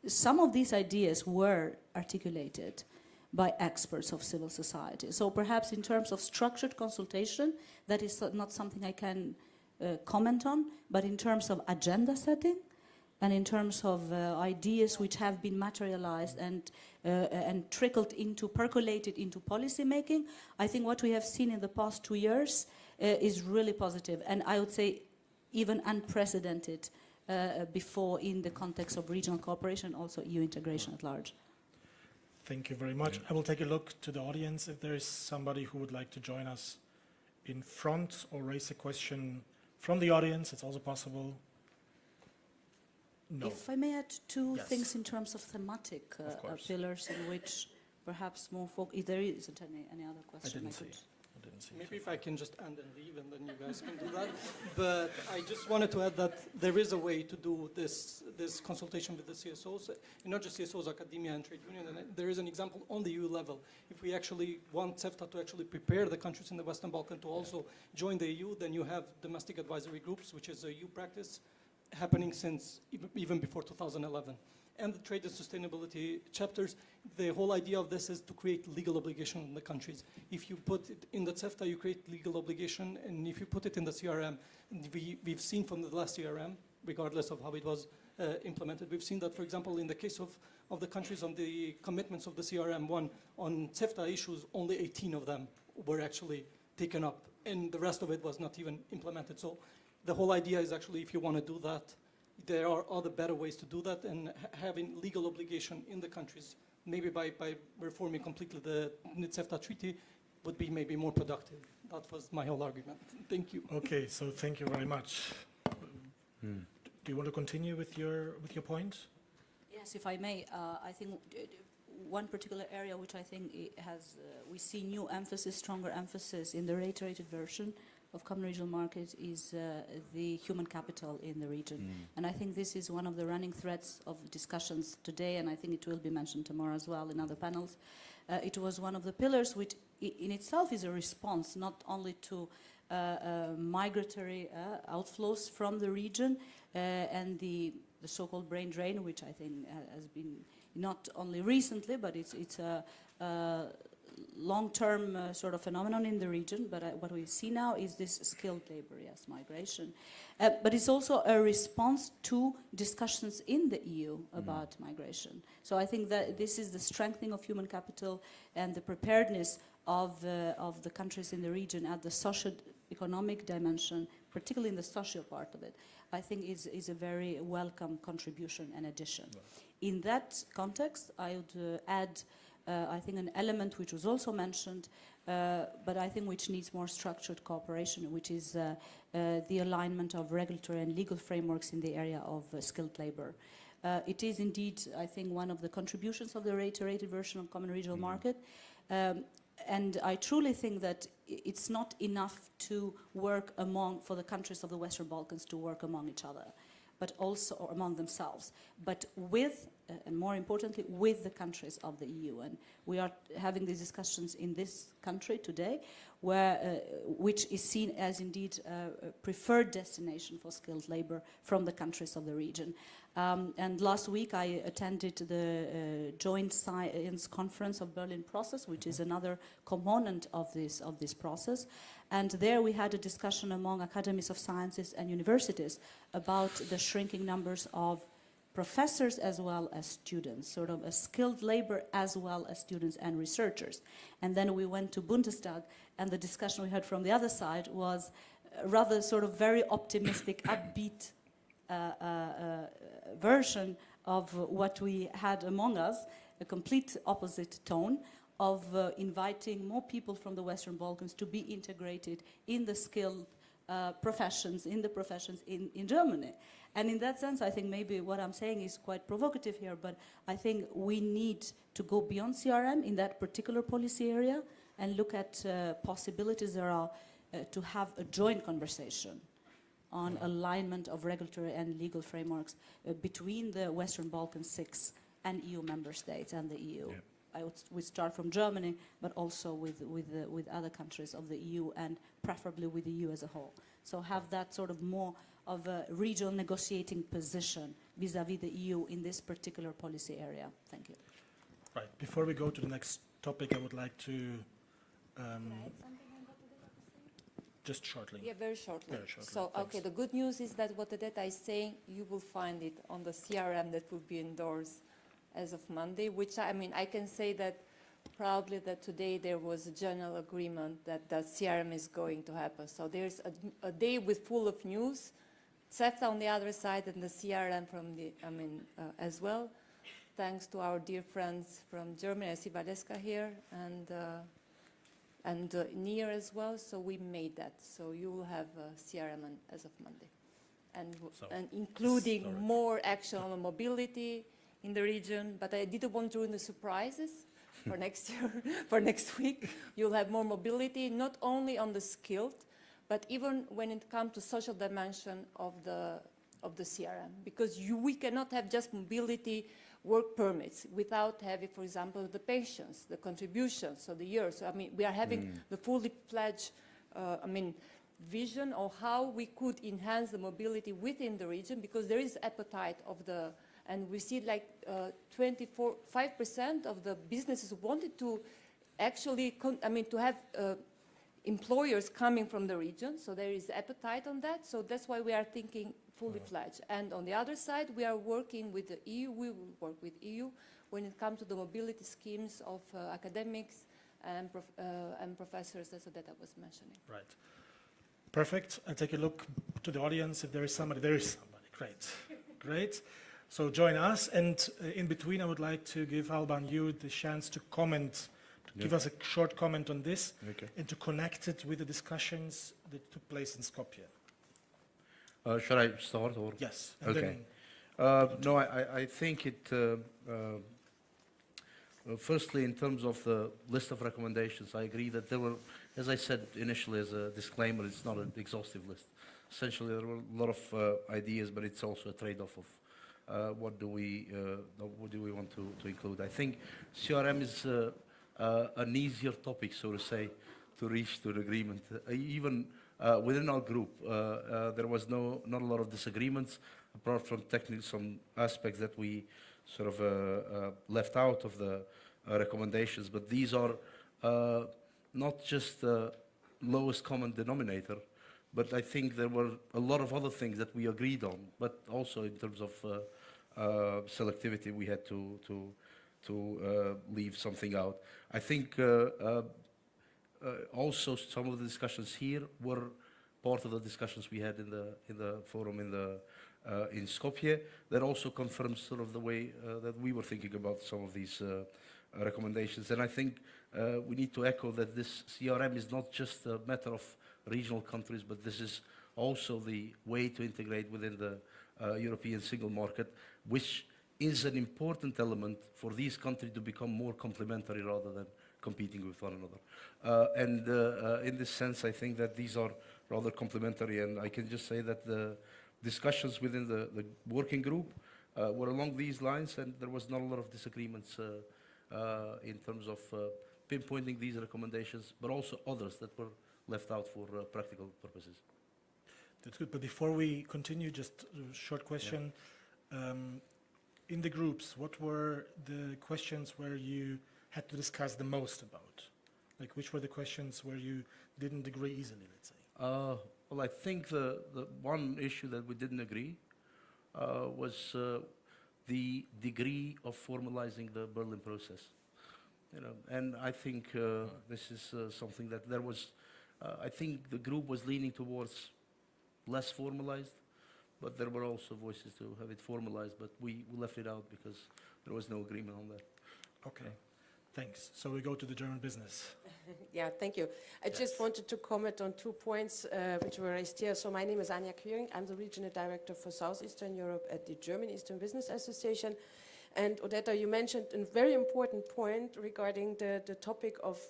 Speaker 6: Some of these ideas were articulated by experts of civil society. So perhaps in terms of structured consultation, that is not something I can comment on, but in terms of agenda setting, and in terms of ideas which have been materialized and percolated into policy making, I think what we have seen in the past 2 years is really positive, and I would say even unprecedented before in the context of regional cooperation, also EU integration at large.
Speaker 2: Thank you very much. I will take a look to the audience if there is somebody who would like to join us in front or raise a question from the audience. It's also possible. No.
Speaker 6: If I may add two
Speaker 2: Yes.
Speaker 6: things in terms of thematic
Speaker 2: Of course.
Speaker 6: pillars in which perhaps more if there isn't any other
Speaker 2: I
Speaker 6: question,
Speaker 2: didn't see.
Speaker 6: could.
Speaker 2: I didn't see.
Speaker 7: Maybe if I can just end and leave, and then you guys can do that. But I just wanted to add that there is a way to do this consultation with the CSOs, and not just CSOs, academia and trade union. And there is an example on the EU level. If we actually want CEFTA to actually prepare the countries in the Western Balkan to also join the EU, then you have domestic advisory groups, which is a EU practice happening since even before 2011. And the trade and sustainability chapters, the whole idea of this is to create legal obligation on the countries. If you put it in the CEFTA, you create legal obligation, and if you put it in the CRM, we've seen from the last CRM, regardless of how it was implemented, we've seen that, for example, in the case of the countries on the commitments of the CRM1, on CEFTA issues, only 18 of them were actually taken up, and the rest of it was not even implemented. So the whole idea is actually, if you want to do that, there are other better ways to do that, and having legal obligation in the countries, maybe by reforming completely the CEFTA treaty, would be maybe more productive. That was my whole argument. Thank you.
Speaker 2: Okay, so thank you very much. Do you want to continue with your point?
Speaker 6: Yes, if I may, I think one particular area which I think has, we see new emphasis, stronger emphasis in the reiterated version of Common Regional Market is the human capital in the region. And I think this is one of the running threads of discussions today, and I think it will be mentioned tomorrow as well in other panels. It was one of the pillars which in itself is a response not only to migratory outflows from the region and the so-called brain drain, which I think has been not only recently, but it's a long-term sort of phenomenon in the region, but what we see now is this skilled labor, yes, migration. But it's also a response to discussions in the EU about migration. So I think that this is the strengthening of human capital and the preparedness of the countries in the region at the socio-economic dimension, particularly in the social part of it, I think is a very welcome contribution and addition. Right. In that context, I would add I think an element which was also mentioned, but I think which needs more structured cooperation, which is the alignment of regulatory and legal frameworks in the area of skilled labor. It is indeed, I think, one of the contributions of the reiterated version of Common Regional Market. And I truly think that it's not enough to work for the countries of the Western Balkans to work among each other, but also or among themselves, but with, and more importantly, with the countries of the EU. And we are having these discussions in this country today, which is seen as indeed a preferred destination for skilled labor from the countries of the region. And last week I attended the Joint Science Conference of Berlin process, which is another component of this process. And there we had a discussion among academies of sciences and universities about the shrinking numbers of professors as well as students, sort of a skilled labor as well as students and researchers. And then we went to Bundestag, and the discussion we heard from the other side was rather sort of very optimistic, upbeat version of what we had among us, a complete opposite tone of inviting more people from the Western Balkans to be integrated in the skilled professions in Germany. And in that sense, I think maybe what I'm saying is quite provocative here, but I think we need to go beyond CRM in that particular policy area and look at possibilities there are to have a joint conversation on alignment of regulatory and legal frameworks between the Western Balkan 6 and EU member states and the EU. Yeah. We start from Germany, but also with other countries of the EU and preferably with the EU as a whole. So have that sort of more of a regional negotiating position vis-à-vis the EU in this particular policy area. Thank you.
Speaker 2: Right. Before we go to the next topic, I would like to just shortly.
Speaker 1: Yeah, very shortly.
Speaker 2: Very shortly.
Speaker 1: So,
Speaker 2: Thanks.
Speaker 1: okay, the good news is that what the data is saying, you will find it on the CRM that will be endorsed as of Monday, which I mean, I can say that probably that today there was a general agreement that the CRM is going to happen. So there's a day with full of news, CEFTA on the other side and the CRM from the, as well. Thanks to our dear friends from Germany, I see Valeska here, and Near as well, so we made that. So you will have CRM as of Monday. and including
Speaker 2: sorry.
Speaker 1: more action on mobility in the region. But I didn't want to ruin the surprises for next year, for next week. You'll have more mobility, not only on the skilled, but even when it comes to social dimension of the CRM, because we cannot have just mobility work permits without having, for example, the pensions, the contributions, so the years. So, I mean, we are having the fully fledged, vision of how we could enhance the mobility within the region, because there is appetite of and we see like 5% of the businesses wanted to actually, to have employers coming from the region, so there is appetite on that. So that's why we are thinking fully fledged. And on the other side, we are working with the EU. We will work with EU when it comes to the mobility schemes of academics and professors, as that I was mentioning.
Speaker 2: Right. Perfect. I'll take a look to the audience. If there is somebody, Great. Great. So join us. And in between, I would like to give Alban you the chance to comment, to give us a short comment on this, and to connect it with the discussions that took place in Skopje.
Speaker 3: Should I start? Or?
Speaker 2: Yes. And
Speaker 3: Okay. No, I think it, firstly, in terms of the list of recommendations, I agree that there were, as I said initially as a disclaimer, it's not an exhaustive list. Essentially, there were a lot of ideas, but it's also a trade-off of what do we want to include. I think CRM is an easier topic, so to say, to reach to an agreement. Even within our group, there was not a lot of disagreements, apart from technically some aspects that we sort of left out of the recommendations. But these are not just the lowest common denominator, but I think there were a lot of other things that we agreed on. But also in terms of selectivity, we had to leave something out. I think also some of the discussions here were part of the discussions we had in the forum in Skopje. That also confirms sort of the way that we were thinking about some of these recommendations. And I think we need to echo that this CRM is not just a matter of regional countries, but this is also the way to integrate within the European single market, which is an important element for these countries to become more complementary rather than competing with one another. And in this sense, I think that these are rather complementary. And I can just say that the discussions within the working group were along these lines, and there was not a lot of disagreements in terms of pinpointing these recommendations, but also others that were left out for practical purposes.
Speaker 2: That's good. But before we continue, just a short question. In the groups, what were the questions where you had to discuss the most about? Like, which were the questions where you didn't agree easily, let's say?
Speaker 3: Well, I think the one issue that we didn't agree was the degree of formalizing the Berlin process. You know, and I think this is something that there was. I think the group was leaning towards less formalized, but there were also voices to have it formalized. But we left it out because there was no agreement on that.
Speaker 2: Okay, thanks. So we go to the German business.
Speaker 8: Yeah, thank you. I just wanted to comment on 2 points which were raised here. So my name is Anja Küring. I'm the Regional Director for Southeastern Europe at the German Eastern Business Association. And Odetta, you mentioned a very important point regarding the topic of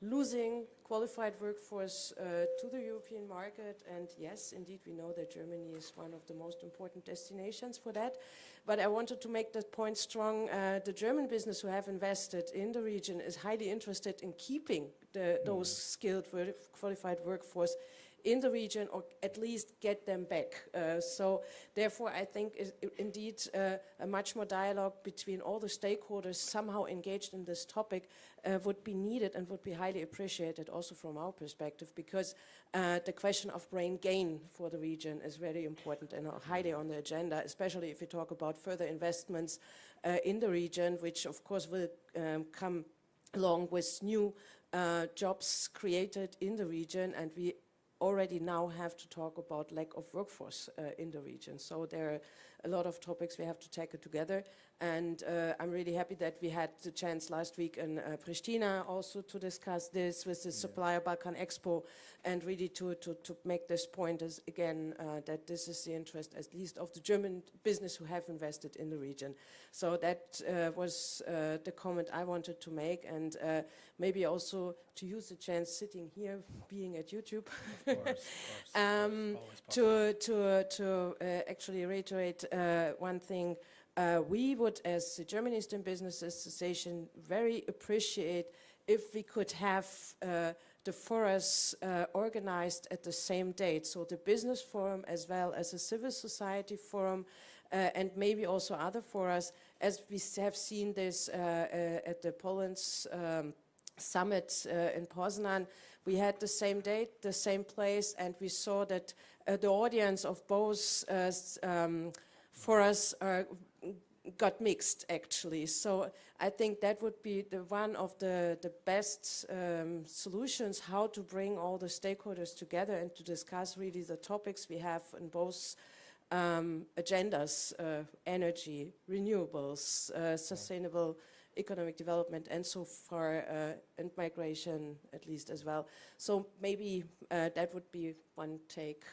Speaker 8: losing qualified workforce to the European market. And yes, indeed, we know that Germany is one of the most important destinations for that. But I wanted to make that point strong. The German business who have invested in the region is highly interested in keeping those skilled qualified workforce in the region, or at least get them back. So therefore, I think indeed a much more dialogue between all the stakeholders somehow engaged in this topic would be needed and would be highly appreciated also from our perspective, because the question of brain gain for the region is very important and highly on the agenda, especially if you talk about further investments in the region, which of course will come along with new jobs created in the region. And we already now have to talk about lack of workforce in the region. So there are a lot of topics we have to tackle together. And I'm really happy that we had the chance last week in Pristina also to discuss this with the Supplier Balkan Expo, and really to make this point as again that this is the interest at least of the German business who have invested in the region. So that was the comment I wanted to make, and maybe also to use the chance sitting here, being at YouTube, to actually reiterate one thing. We would, as the German Eastern Business Association, very appreciate if we could have the forums organized at the same date. So the business forum as well as a civil society forum, and maybe also other forums, as we have seen this at the Poland's summit in Poznan. We had the same date, the same place, and we saw that the audience of both forums got mixed, actually. So I think that would be one of the best solutions, how to bring all the stakeholders together and to discuss really the topics we have in both agendas, energy, renewables, sustainable economic development, and so far, and migration at least as well. So maybe that would be one take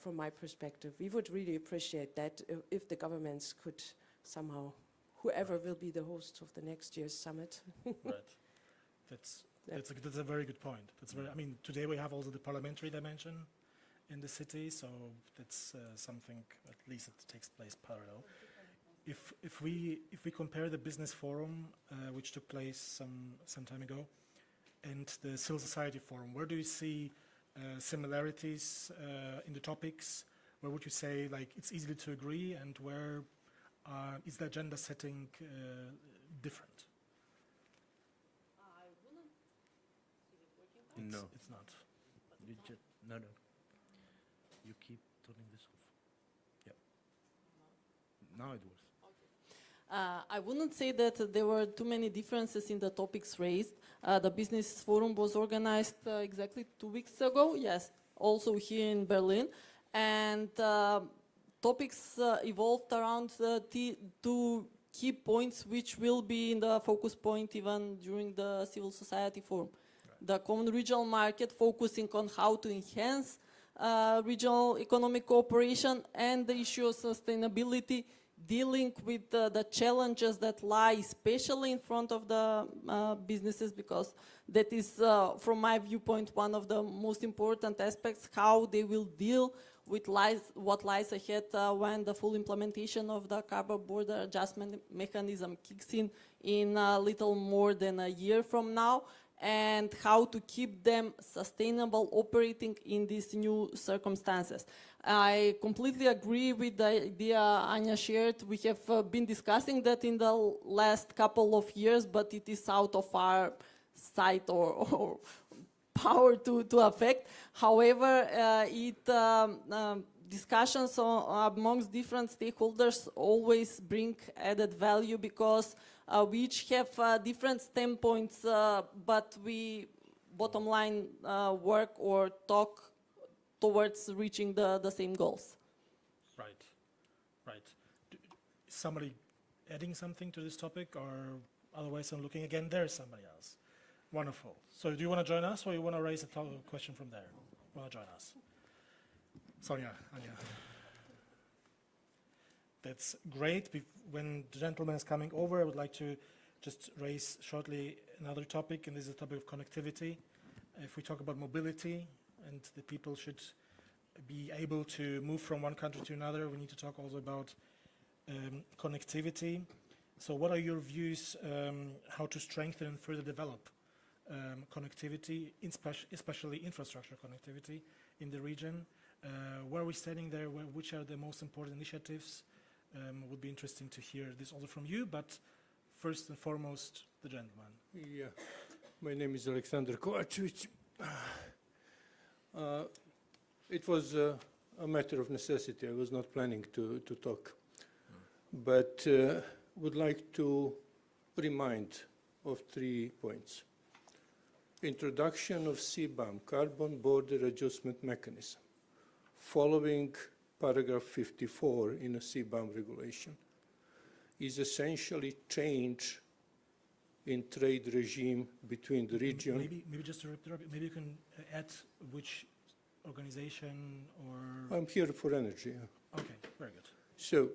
Speaker 8: from my perspective. We would really appreciate that if the governments could somehow, whoever will be the host of the next year's summit.
Speaker 2: Right. That's a very good point. I mean, today we have also the parliamentary dimension in the city, so that's something at least it takes place parallel. If we compare the business forum, which took place some time ago, and the civil society forum, where do you see similarities in the topics? Where would you say like it's easy to agree, and where is the agenda setting different?
Speaker 4: I wouldn't. Is it working?
Speaker 3: No.
Speaker 2: It's not.
Speaker 3: No. You keep turning this off. Yeah. Now it works.
Speaker 4: I wouldn't say that there were too many differences in the topics raised. The business forum was organized exactly 2 weeks ago, yes, also here in Berlin. And topics evolved around two key points which will be in the focus point even during the civil society forum. Right. The common regional market, focusing on how to enhance regional economic cooperation, and the issue of sustainability, dealing with the challenges that lie especially in front of the businesses, because that is, from my viewpoint, one of the most important aspects, how they will deal with what lies ahead when the full implementation of the carbon border adjustment mechanism kicks in a little more than a year from now, and how to keep them sustainable operating in these new circumstances. I completely agree with the idea Anya shared. We have been discussing that in the last couple of years, but it is out of our sight or power to affect. However, discussions amongst different stakeholders always bring added value, because we each have different standpoints, but we, bottom line, work or talk towards reaching the same goals.
Speaker 2: Right. Somebody adding something to this topic, or otherwise I'm looking again, there's somebody else. Wonderful. So do you want to join us, or you want to raise a question from there? Want to join us? Sonia, Anya. That's great. When the gentleman is coming over, I would like to just raise shortly another topic, and this is the topic of connectivity. If we talk about mobility, and the people should be able to move from one country to another, we need to talk also about connectivity. So what are your views how to strengthen and further develop connectivity, especially infrastructure connectivity in the region? Where are we standing there? Which are the most important initiatives? Would be interesting to hear this also from you, but first and foremost, the gentleman.
Speaker 9: Yeah, my name is Alexander Kovacevic. It was a matter of necessity. I was not planning to talk, but would like to remind of 3 points. introduction of CBAM, Carbon Border Adjustment Mechanism, following paragraph 54 in a CBAM regulation, is essentially change in trade regime between the region.
Speaker 2: Maybe just to interrupt, maybe you can add which organization or...
Speaker 9: I'm here for energy. Yeah.
Speaker 2: Okay, very good.
Speaker 9: So,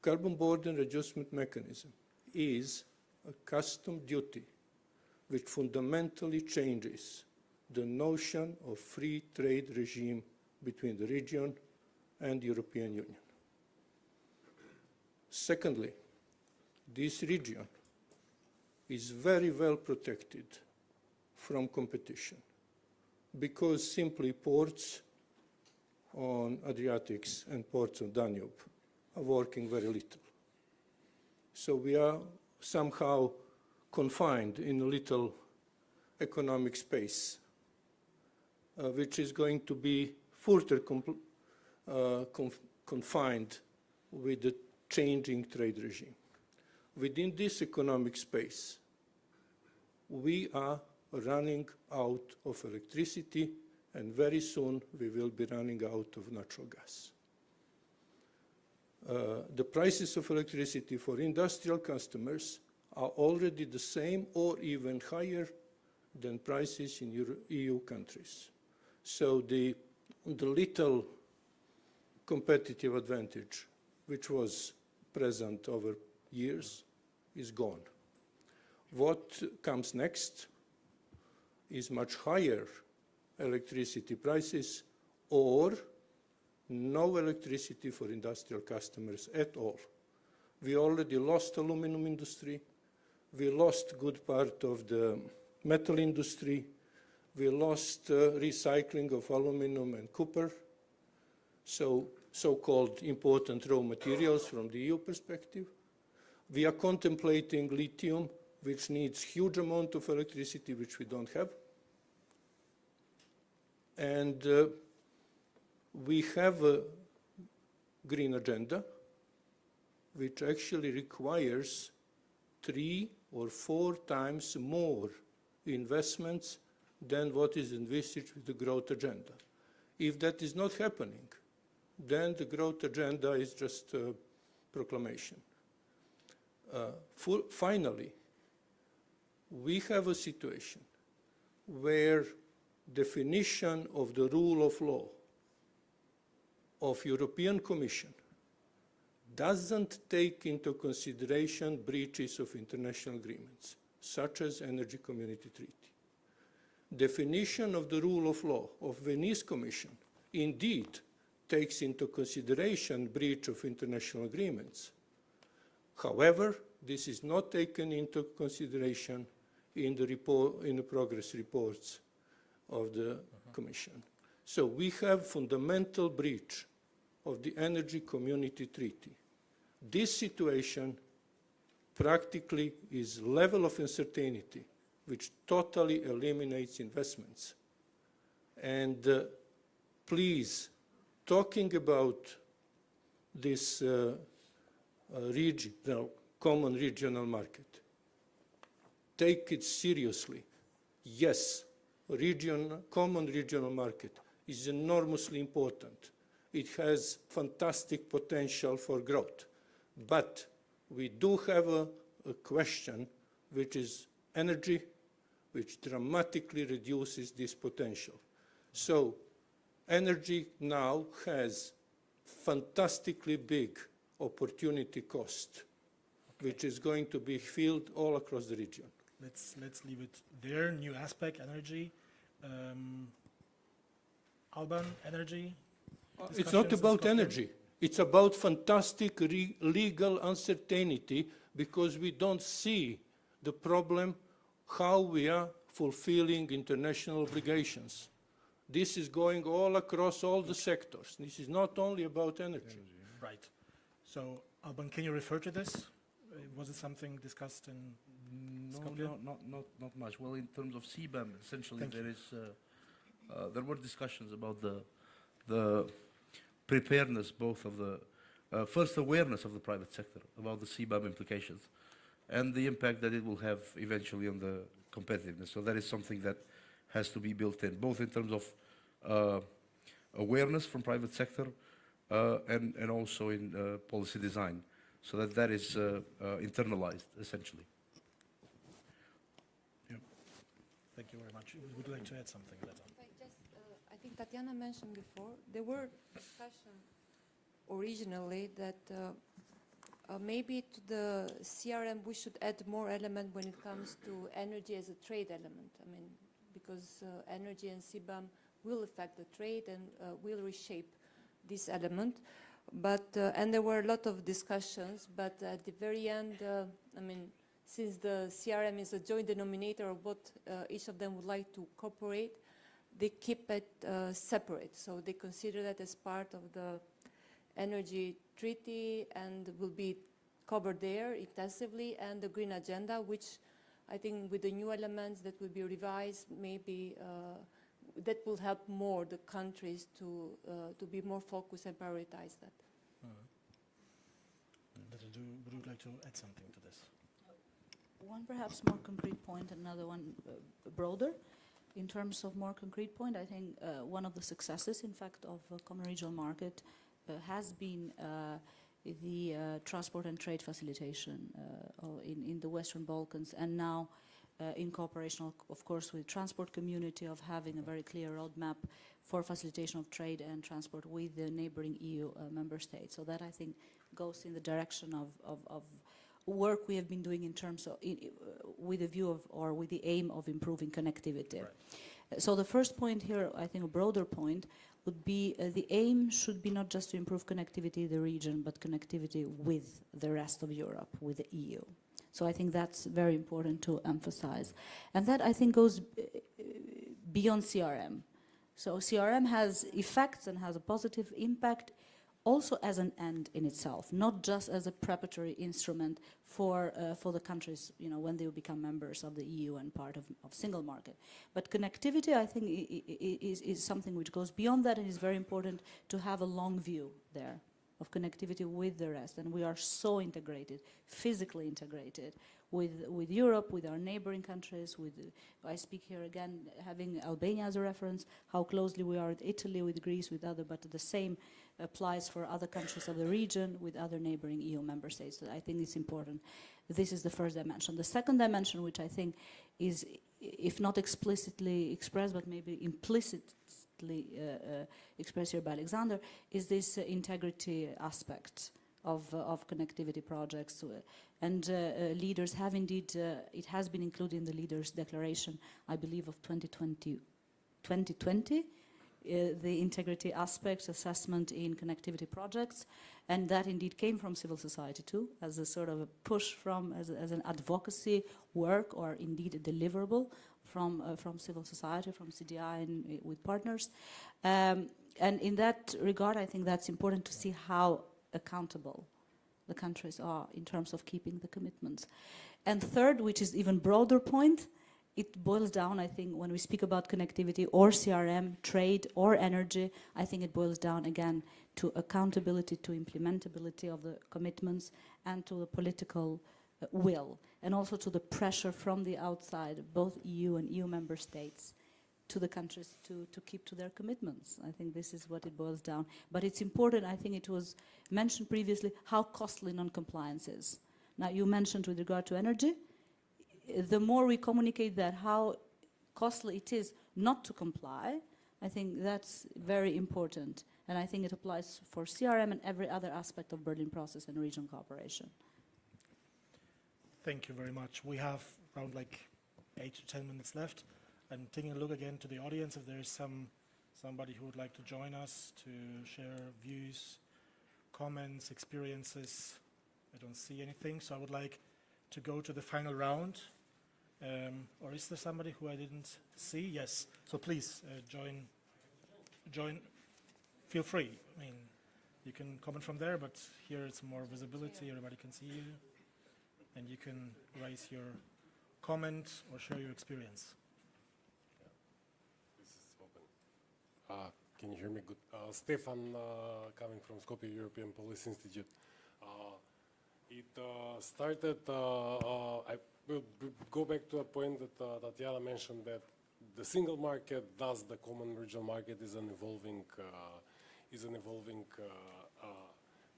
Speaker 9: Carbon Border Adjustment Mechanism is a custom duty which fundamentally changes the notion of free trade regime between the region and the European Union. Secondly, this region is very well protected from competition because simply ports on Adriatics and ports on Danube are working very little. So we are somehow confined in a little economic space, which is going to be further confined with the changing trade regime. Within this economic space, we are running out of electricity, and very soon we will be running out of natural gas. The prices of electricity for industrial customers are already the same or even higher than prices in EU countries. So the little competitive advantage which was present over years is gone. What comes next is much higher electricity prices or no electricity for industrial customers at all. We already lost aluminum industry. We lost good part of the metal industry. We lost recycling of aluminum and copper. So-called important raw materials from the EU perspective. We are contemplating lithium, which needs huge amount of electricity, which we don't have. And we have a green agenda, which actually requires 3 or 4 times more investments than what is envisaged with the growth agenda. If that is not happening, then the growth agenda is just a proclamation. Finally, we have a situation where definition of the rule of law of European Commission doesn't take into consideration breaches of international agreements, such as Energy Community Treaty. Definition of the rule of law of Venice Commission indeed takes into consideration breach of international agreements. However, this is not taken into consideration in the progress reports of the Commission. So we have fundamental breach of the Energy Community Treaty. This situation practically is level of uncertainty which totally eliminates investments. And please, talking about this common regional market, take it seriously. Yes, common regional market is enormously important. It has fantastic potential for growth. But we do have a question, which is energy, which dramatically reduces this potential. So energy now has fantastically big opportunity cost, which is going to be filled all across the region.
Speaker 2: Let's leave it there. New aspect, energy. Alban, energy?
Speaker 9: It's not about energy. It's about fantastic legal uncertainty because we don't see the problem how we are fulfilling international obligations. This is going all across all the sectors. This is not only about energy.
Speaker 2: Right. So, Alban, can you refer to this? Was it something discussed in Skopje?
Speaker 3: No, not much. Well, in terms of CBAM, essentially there were discussions about the preparedness, both of the first awareness of the private sector about the CBAM implications and the impact that it will have eventually on the competitiveness. So that is something that has to be built in, both in terms of awareness from private sector and also in policy design, so that that is internalized, essentially.
Speaker 2: Yeah. Thank you very much. Would you like to add something, Leta?
Speaker 1: I think Tatiana mentioned before, there were discussions originally that maybe to the CRM we should add more element when it comes to energy as a trade element. I mean, because energy and CBAM will affect the trade and will reshape this element. But and there were a lot of discussions, but at the very end, I mean, since the CRM is a joint denominator of what each of them would like to cooperate, they keep it separate. So they consider that as part of the energy treaty and will be covered there intensively, and the green agenda, which I think with the new elements that will be revised, maybe that will help more the countries to be more focused and prioritize that.
Speaker 2: Leta, would you like to add something to this?
Speaker 6: One perhaps more concrete point, another one broader. In terms of more concrete point, I think one of the successes, in fact, of common regional market has been the transport and trade facilitation in the Western Balkans, and now in cooperation, of course, with transport community, of having a very clear roadmap for facilitation of trade and transport with the neighboring EU member states. So that, I think, goes in the direction of work we have been doing in terms of, with a view of, or with the aim of improving connectivity. Right. So the first point here, I think a broader point, would be the aim should be not just to improve connectivity in the region, but connectivity with the rest of Europe, with the EU. So I think that's very important to emphasize. And that, I think, goes beyond CRM. So CRM has effects and has a positive impact also as an end in itself, not just as a preparatory instrument for the countries, you know, when they will become members of the EU and part of single market. But connectivity, I think, is something which goes beyond that, and is very important to have a long view there of connectivity with the rest. And we are so integrated, physically integrated with Europe, with our neighboring countries, with, I speak here again, having Albania as a reference, how closely we are with Italy, with Greece, with other, but the same applies for other countries of the region with other neighboring EU member states. So I think it's important. This is the first dimension. The second dimension, which I think is, if not explicitly expressed, but maybe implicitly expressed here by Alexander, is this integrity aspect of connectivity projects. And leaders have indeed, it has been included in the leaders' declaration, I believe, of 2020, the integrity aspect assessment in connectivity projects, and that indeed came from civil society too, as a sort of a push from, as an advocacy work, or indeed a deliverable from civil society, from CDI and with partners. And in that regard, I think that's important to see how accountable the countries are in terms of keeping the commitments. And third, which is even broader point, it boils down, I think, when we speak about connectivity or CRM, trade or energy, I think it boils down again to accountability, to implementability of the commitments, and to the political will, and also to the pressure from the outside, both EU and EU member states, to the countries to keep to their commitments. I think this is what it boils down. But it's important, I think it was mentioned previously, how costly non-compliance is. Now, you mentioned with regard to energy, the more we communicate that, how costly it is not to comply, I think that's very important. And I think it applies for CRM and every other aspect of Berlin process and regional cooperation.
Speaker 2: Thank you very much. We have around like 8 to 10 minutes left. I'm taking a look again to the audience if there is somebody who would like to join us to share views, comments, experiences. I don't see anything, so I would like to go to the final round. Or is there somebody who I didn't see? Yes. So please join. Feel free. I mean, you can comment from there, but here it's more visibility. Everybody can see you, and you can raise your comment or share your experience.
Speaker 10: This is open. Can you hear me good? Stefan, coming from Skopje European Police Institute. It started, we'll go back to a point that Tatiana mentioned, that the single market, thus the common regional market, is an evolving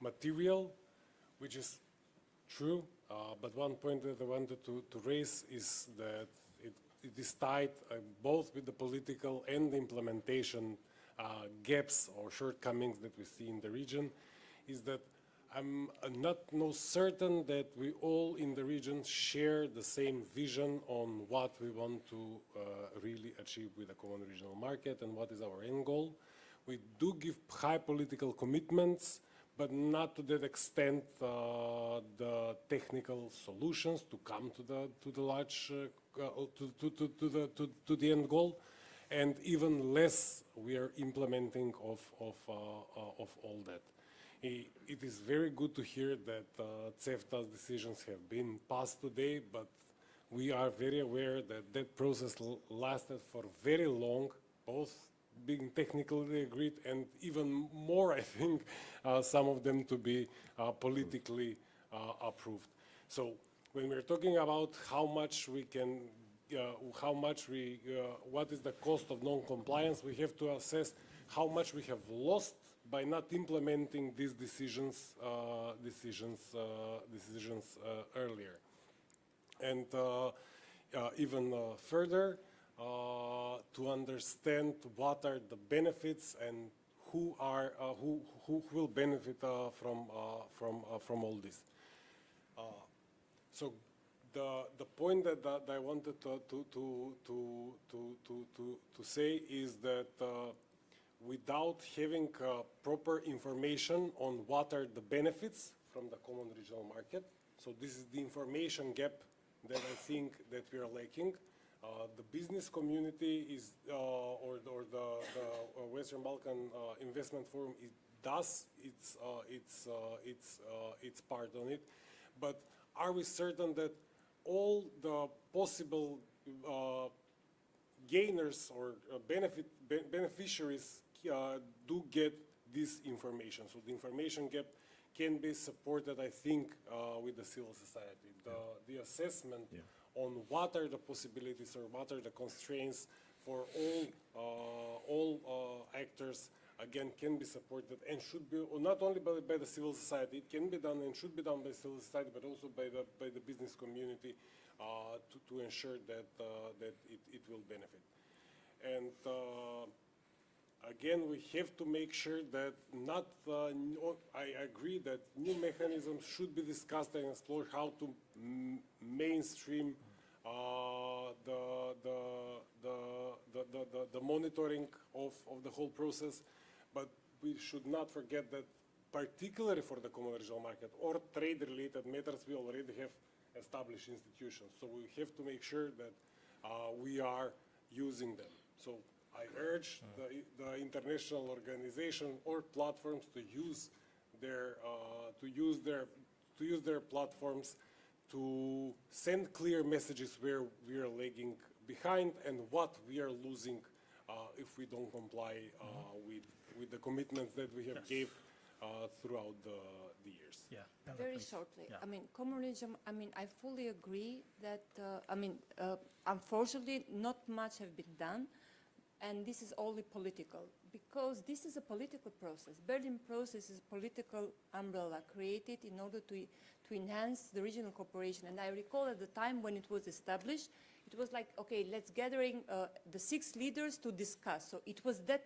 Speaker 10: material, which is true. But one point that I wanted to raise is that it is tied both with the political and the implementation gaps or shortcomings that we see in the region. Is that I'm not certain that we all in the region share the same vision on what we want to really achieve with the common regional market and what is our end goal. We do give high political commitments, but not to that extent the technical solutions to come to the large to the end goal, and even less we are implementing of all that. It is very good to hear that CEFTA's decisions have been passed today, but we are very aware that that process lasted for very long, both being technically agreed and even more, I think, some of them to be politically approved. So when we're talking about how much we can, what is the cost of non-compliance, we have to assess how much we have lost by not implementing these decisions earlier. And even further, to understand what are the benefits and who will benefit from all this. So the point that I wanted to say is that without having proper information on what are the benefits from the common regional market, so this is the information gap that I think that we are lacking. The business community is, or the Western Balkan Investment Forum, it does its part on it, but are we certain that all the possible gainers or beneficiaries do get this information? So the information gap can be supported, I think, with the civil society. The assessment on what are the possibilities or what are the constraints for all actors, again, can be supported and should be, not only by the civil society, it can be done and should be done by civil society, but also by the business community to ensure that it will benefit. And again, we have to make sure that I agree that new mechanisms should be discussed and explored how to mainstream the monitoring of the whole process, but we should not forget that particularly for the common regional market or trade-related matters, we already have established institutions. So we have to make sure that we are using them. So I urge the international organization or platforms to use their platforms to send clear messages where we are lagging behind and what we are losing if we don't comply with the commitments that we have gave throughout the years.
Speaker 2: Yeah.
Speaker 1: Very
Speaker 2: Please.
Speaker 1: shortly.
Speaker 2: Yeah.
Speaker 1: I mean, communism, I mean, I fully agree that, unfortunately, not much have been done, and this is only political, because this is a political process. Berlin process is a political umbrella created in order to enhance the regional cooperation. And I recall at the time when it was established, it was like, okay, let's gathering the 6 leaders to discuss. So it was that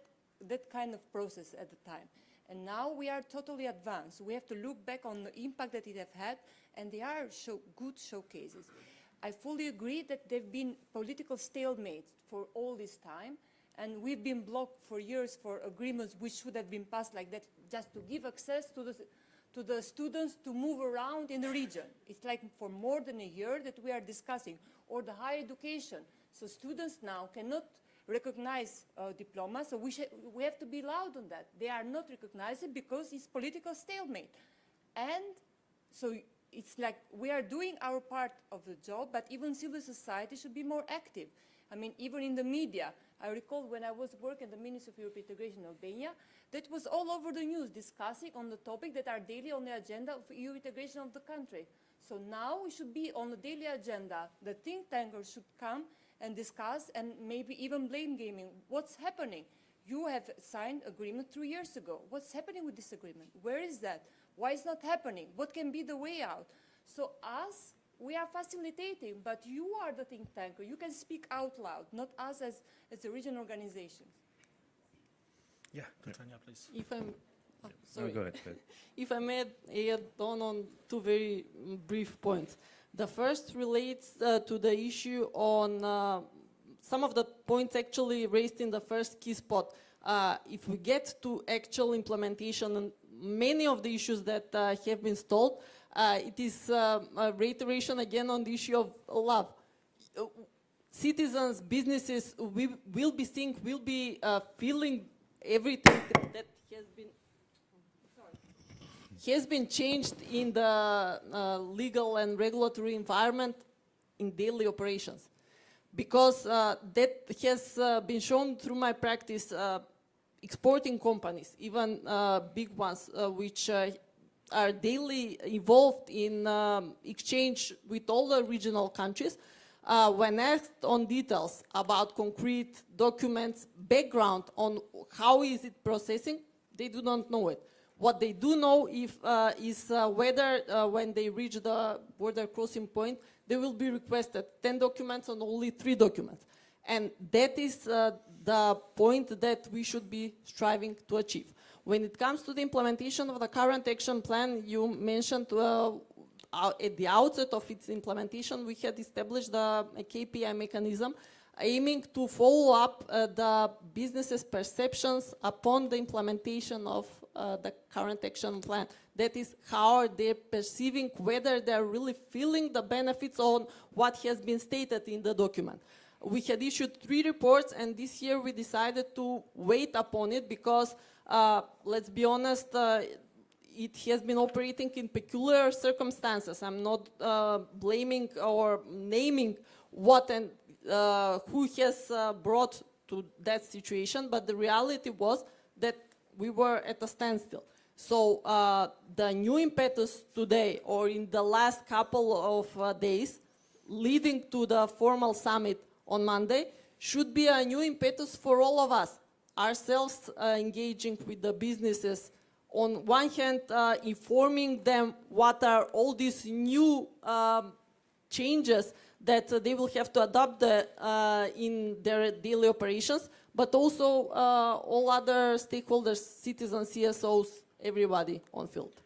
Speaker 1: kind of process at the time. And now we are totally advanced. We have to look back on the impact that it have had, and they are good showcases. I fully agree that there have been political stalemates for all this time, and we've been blocked for years for agreements which should have been passed like that, just to give access to the students to move around in the region. It's like for more than a year that we are discussing, or the higher education. So students now cannot recognize diplomas, so we have to be loud on that. They are not recognized because it's political stalemate. And so it's like we are doing our part of the job, but even civil society should be more active. I mean, even in the media. I recall when I was working at the Ministry of European Integration in Albania, that was all over the news discussing on the topic that are daily on the agenda of EU integration of the country. So now we should be on the daily agenda. The think tankers should come and discuss and maybe even blame gaming. What's happening? You have signed agreement 3 years ago. What's happening with this agreement? Where is that? Why is not happening? What can be the way out? So us, we are facilitating, but you are the think tanker. You can speak out loud, not us as a regional organization.
Speaker 2: Yeah, Tanya, please.
Speaker 4: If I'm, oh,
Speaker 3: No,
Speaker 4: sorry.
Speaker 3: go ahead. Go ahead.
Speaker 4: If I may add on two very brief points. The first relates to the issue on some of the points actually raised in the first key spot. If we get to actual implementation and many of the issues that have been stalled, it is a reiteration again on the issue of love. Citizens, businesses will be seeing, will be feeling everything that has been changed in the legal and regulatory environment in daily operations. Because that has been shown through my practice, exporting companies, even big ones, which are daily involved in exchange with all the regional countries, when asked on details about concrete documents, background on how is it processing, they do not know it. What they do know is whether when they reach the border crossing point, they will be requested 10 documents and only 3 documents. And that is the point that we should be striving to achieve. When it comes to the implementation of the current action plan, you mentioned at the outset of its implementation, we had established a KPI mechanism aiming to follow up the businesses' perceptions upon the implementation of the current action plan. That is how they're perceiving, whether they're really feeling the benefits on what has been stated in the document. We had issued 3 reports, and this year we decided to wait upon it because, let's be honest, it has been operating in peculiar circumstances. I'm not blaming or naming what and who has brought to that situation, but the reality was that we were at a standstill. So the new impetus today, or in the last couple of days, leading to the formal summit on Monday, should be a new impetus for all of us, ourselves engaging with the businesses. On one hand, informing them what are all these new changes that they will have to adopt in their daily operations, but also all other stakeholders, citizens, CSOs, everybody on field.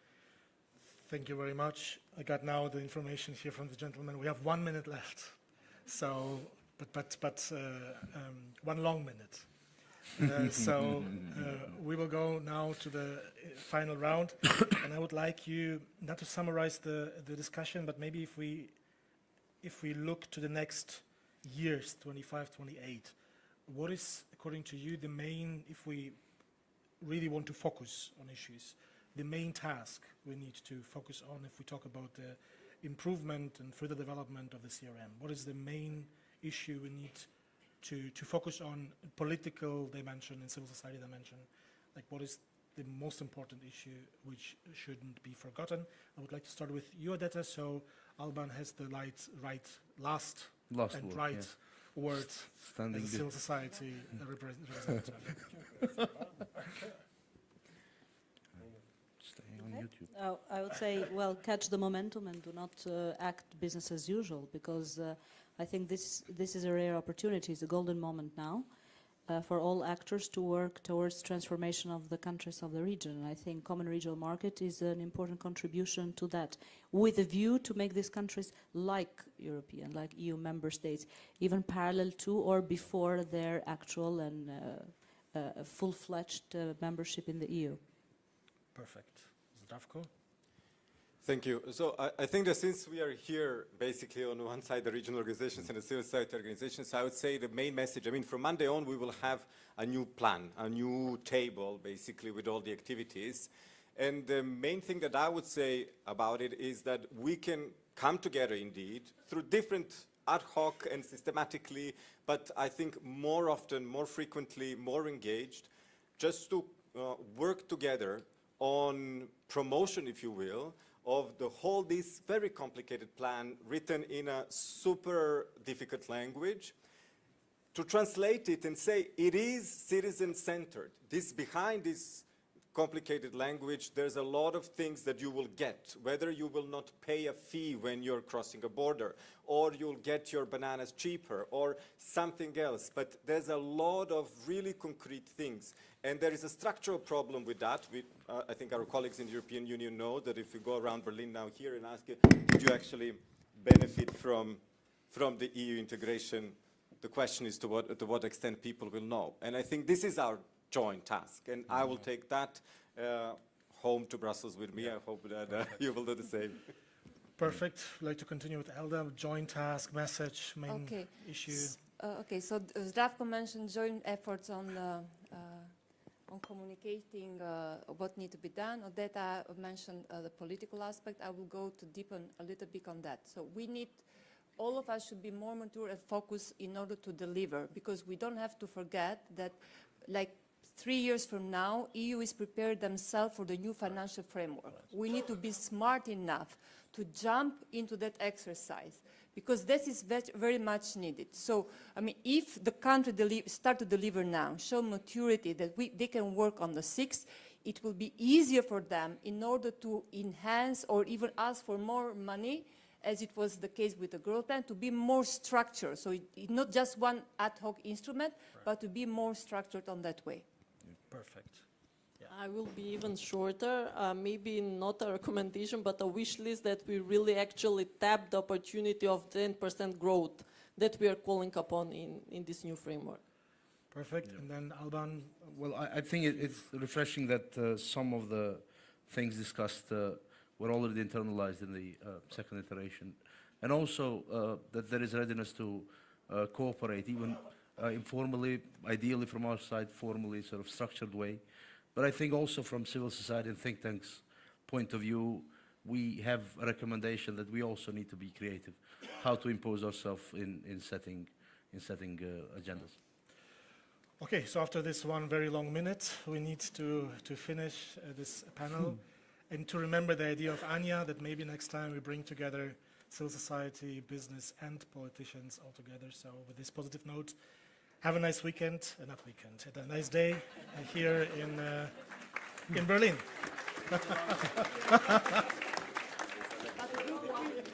Speaker 2: Thank you very much. I got now the information here from the gentleman. We have 1 minute left, so but 1 long minute. We will go now to the final round, and I would like you not to summarize the discussion, but maybe if we look to the next years, 25, 28, what is, according to you, the main, if we really want to focus on issues, the main task we need to focus on if we talk about the improvement and further development of the CRM? What is the main issue we need to focus on, political dimension and civil society dimension? Like, what is the most important issue which shouldn't be forgotten? I would like to start with you, Odeta, so Alban has the last
Speaker 3: word,
Speaker 2: word
Speaker 3: Standing
Speaker 2: as a civil society representative.
Speaker 3: Stay on YouTube.
Speaker 6: I would say, well, catch the momentum and do not act business as usual, because I think this is a rare opportunity. It's a golden moment now for all actors to work towards transformation of the countries of the region. And I think Common Regional Market is an important contribution to that, with a view to make these countries like European, like EU member states, even parallel to or before their actual and full-fledged membership in the EU.
Speaker 2: Perfect. Zdravko?
Speaker 5: Thank you. So I think that since we are here basically on one side the regional organizations and the civil society organizations, I would say the main message, I mean, from Monday on we will have a new plan, a new table basically with all the activities. And the main thing that I would say about it is that we can come together indeed through different ad hoc and systematically, but I think more often, more frequently, more engaged, just to work together on promotion, if you will, of the whole, this very complicated plan written in a super difficult language, to translate it and say it is citizen-centered. Behind this complicated language, there's a lot of things that you will get, whether you will not pay a fee when you're crossing a border, or you'll get your bananas cheaper, or something else. But there's a lot of really concrete things. And there is a structural problem with that. I think our colleagues in the European Union know that if you go around Berlin now here and ask you, did you actually benefit from the EU integration, the question is to what extent people will know. And I think this is our joint task, and I will take that home to Brussels with me. I hope that you will do the same.
Speaker 2: Perfect. I'd like to continue with Elda, joint task, message, main issue.
Speaker 1: Okay, so Zdravko mentioned joint efforts on communicating what needs to be done. Odeta mentioned the political aspect. I will go to deepen a little bit on that. So all of us should be more mature and focused in order to deliver, because we don't have to forget that, like 3 years from now, EU is preparing themselves for the new financial framework. We need to be smart enough to jump into that exercise, because this is very much needed. So, I mean, if the country start to deliver now, show maturity that they can work on the 6th, it will be easier for them in order to enhance or even ask for more money, as it was the case with the growth plan, to be more structured. So it's not just one ad hoc instrument, but to be more structured on that way.
Speaker 2: Perfect.
Speaker 4: I will be even shorter, maybe not a recommendation, but a wish list that we really actually tap the opportunity of 10% growth that we are calling upon in this new framework.
Speaker 2: Perfect. Yeah. And then Alban?
Speaker 3: Well, I think it's refreshing that some of the things discussed were already internalized in the second iteration. And also that there is readiness to cooperate, even informally, ideally from our side, formally, sort of structured way. But I think also from civil society and think tanks' point of view, we have a recommendation that we also need to be creative, how to impose ourselves in setting agendas.
Speaker 2: Okay, so after this one very long minute, we need to finish this panel and to remember the idea of Anya, that maybe next time we bring together civil society, business, and politicians all together. So with this positive note, have a nice weekend, not weekend, have a nice day here in Berlin.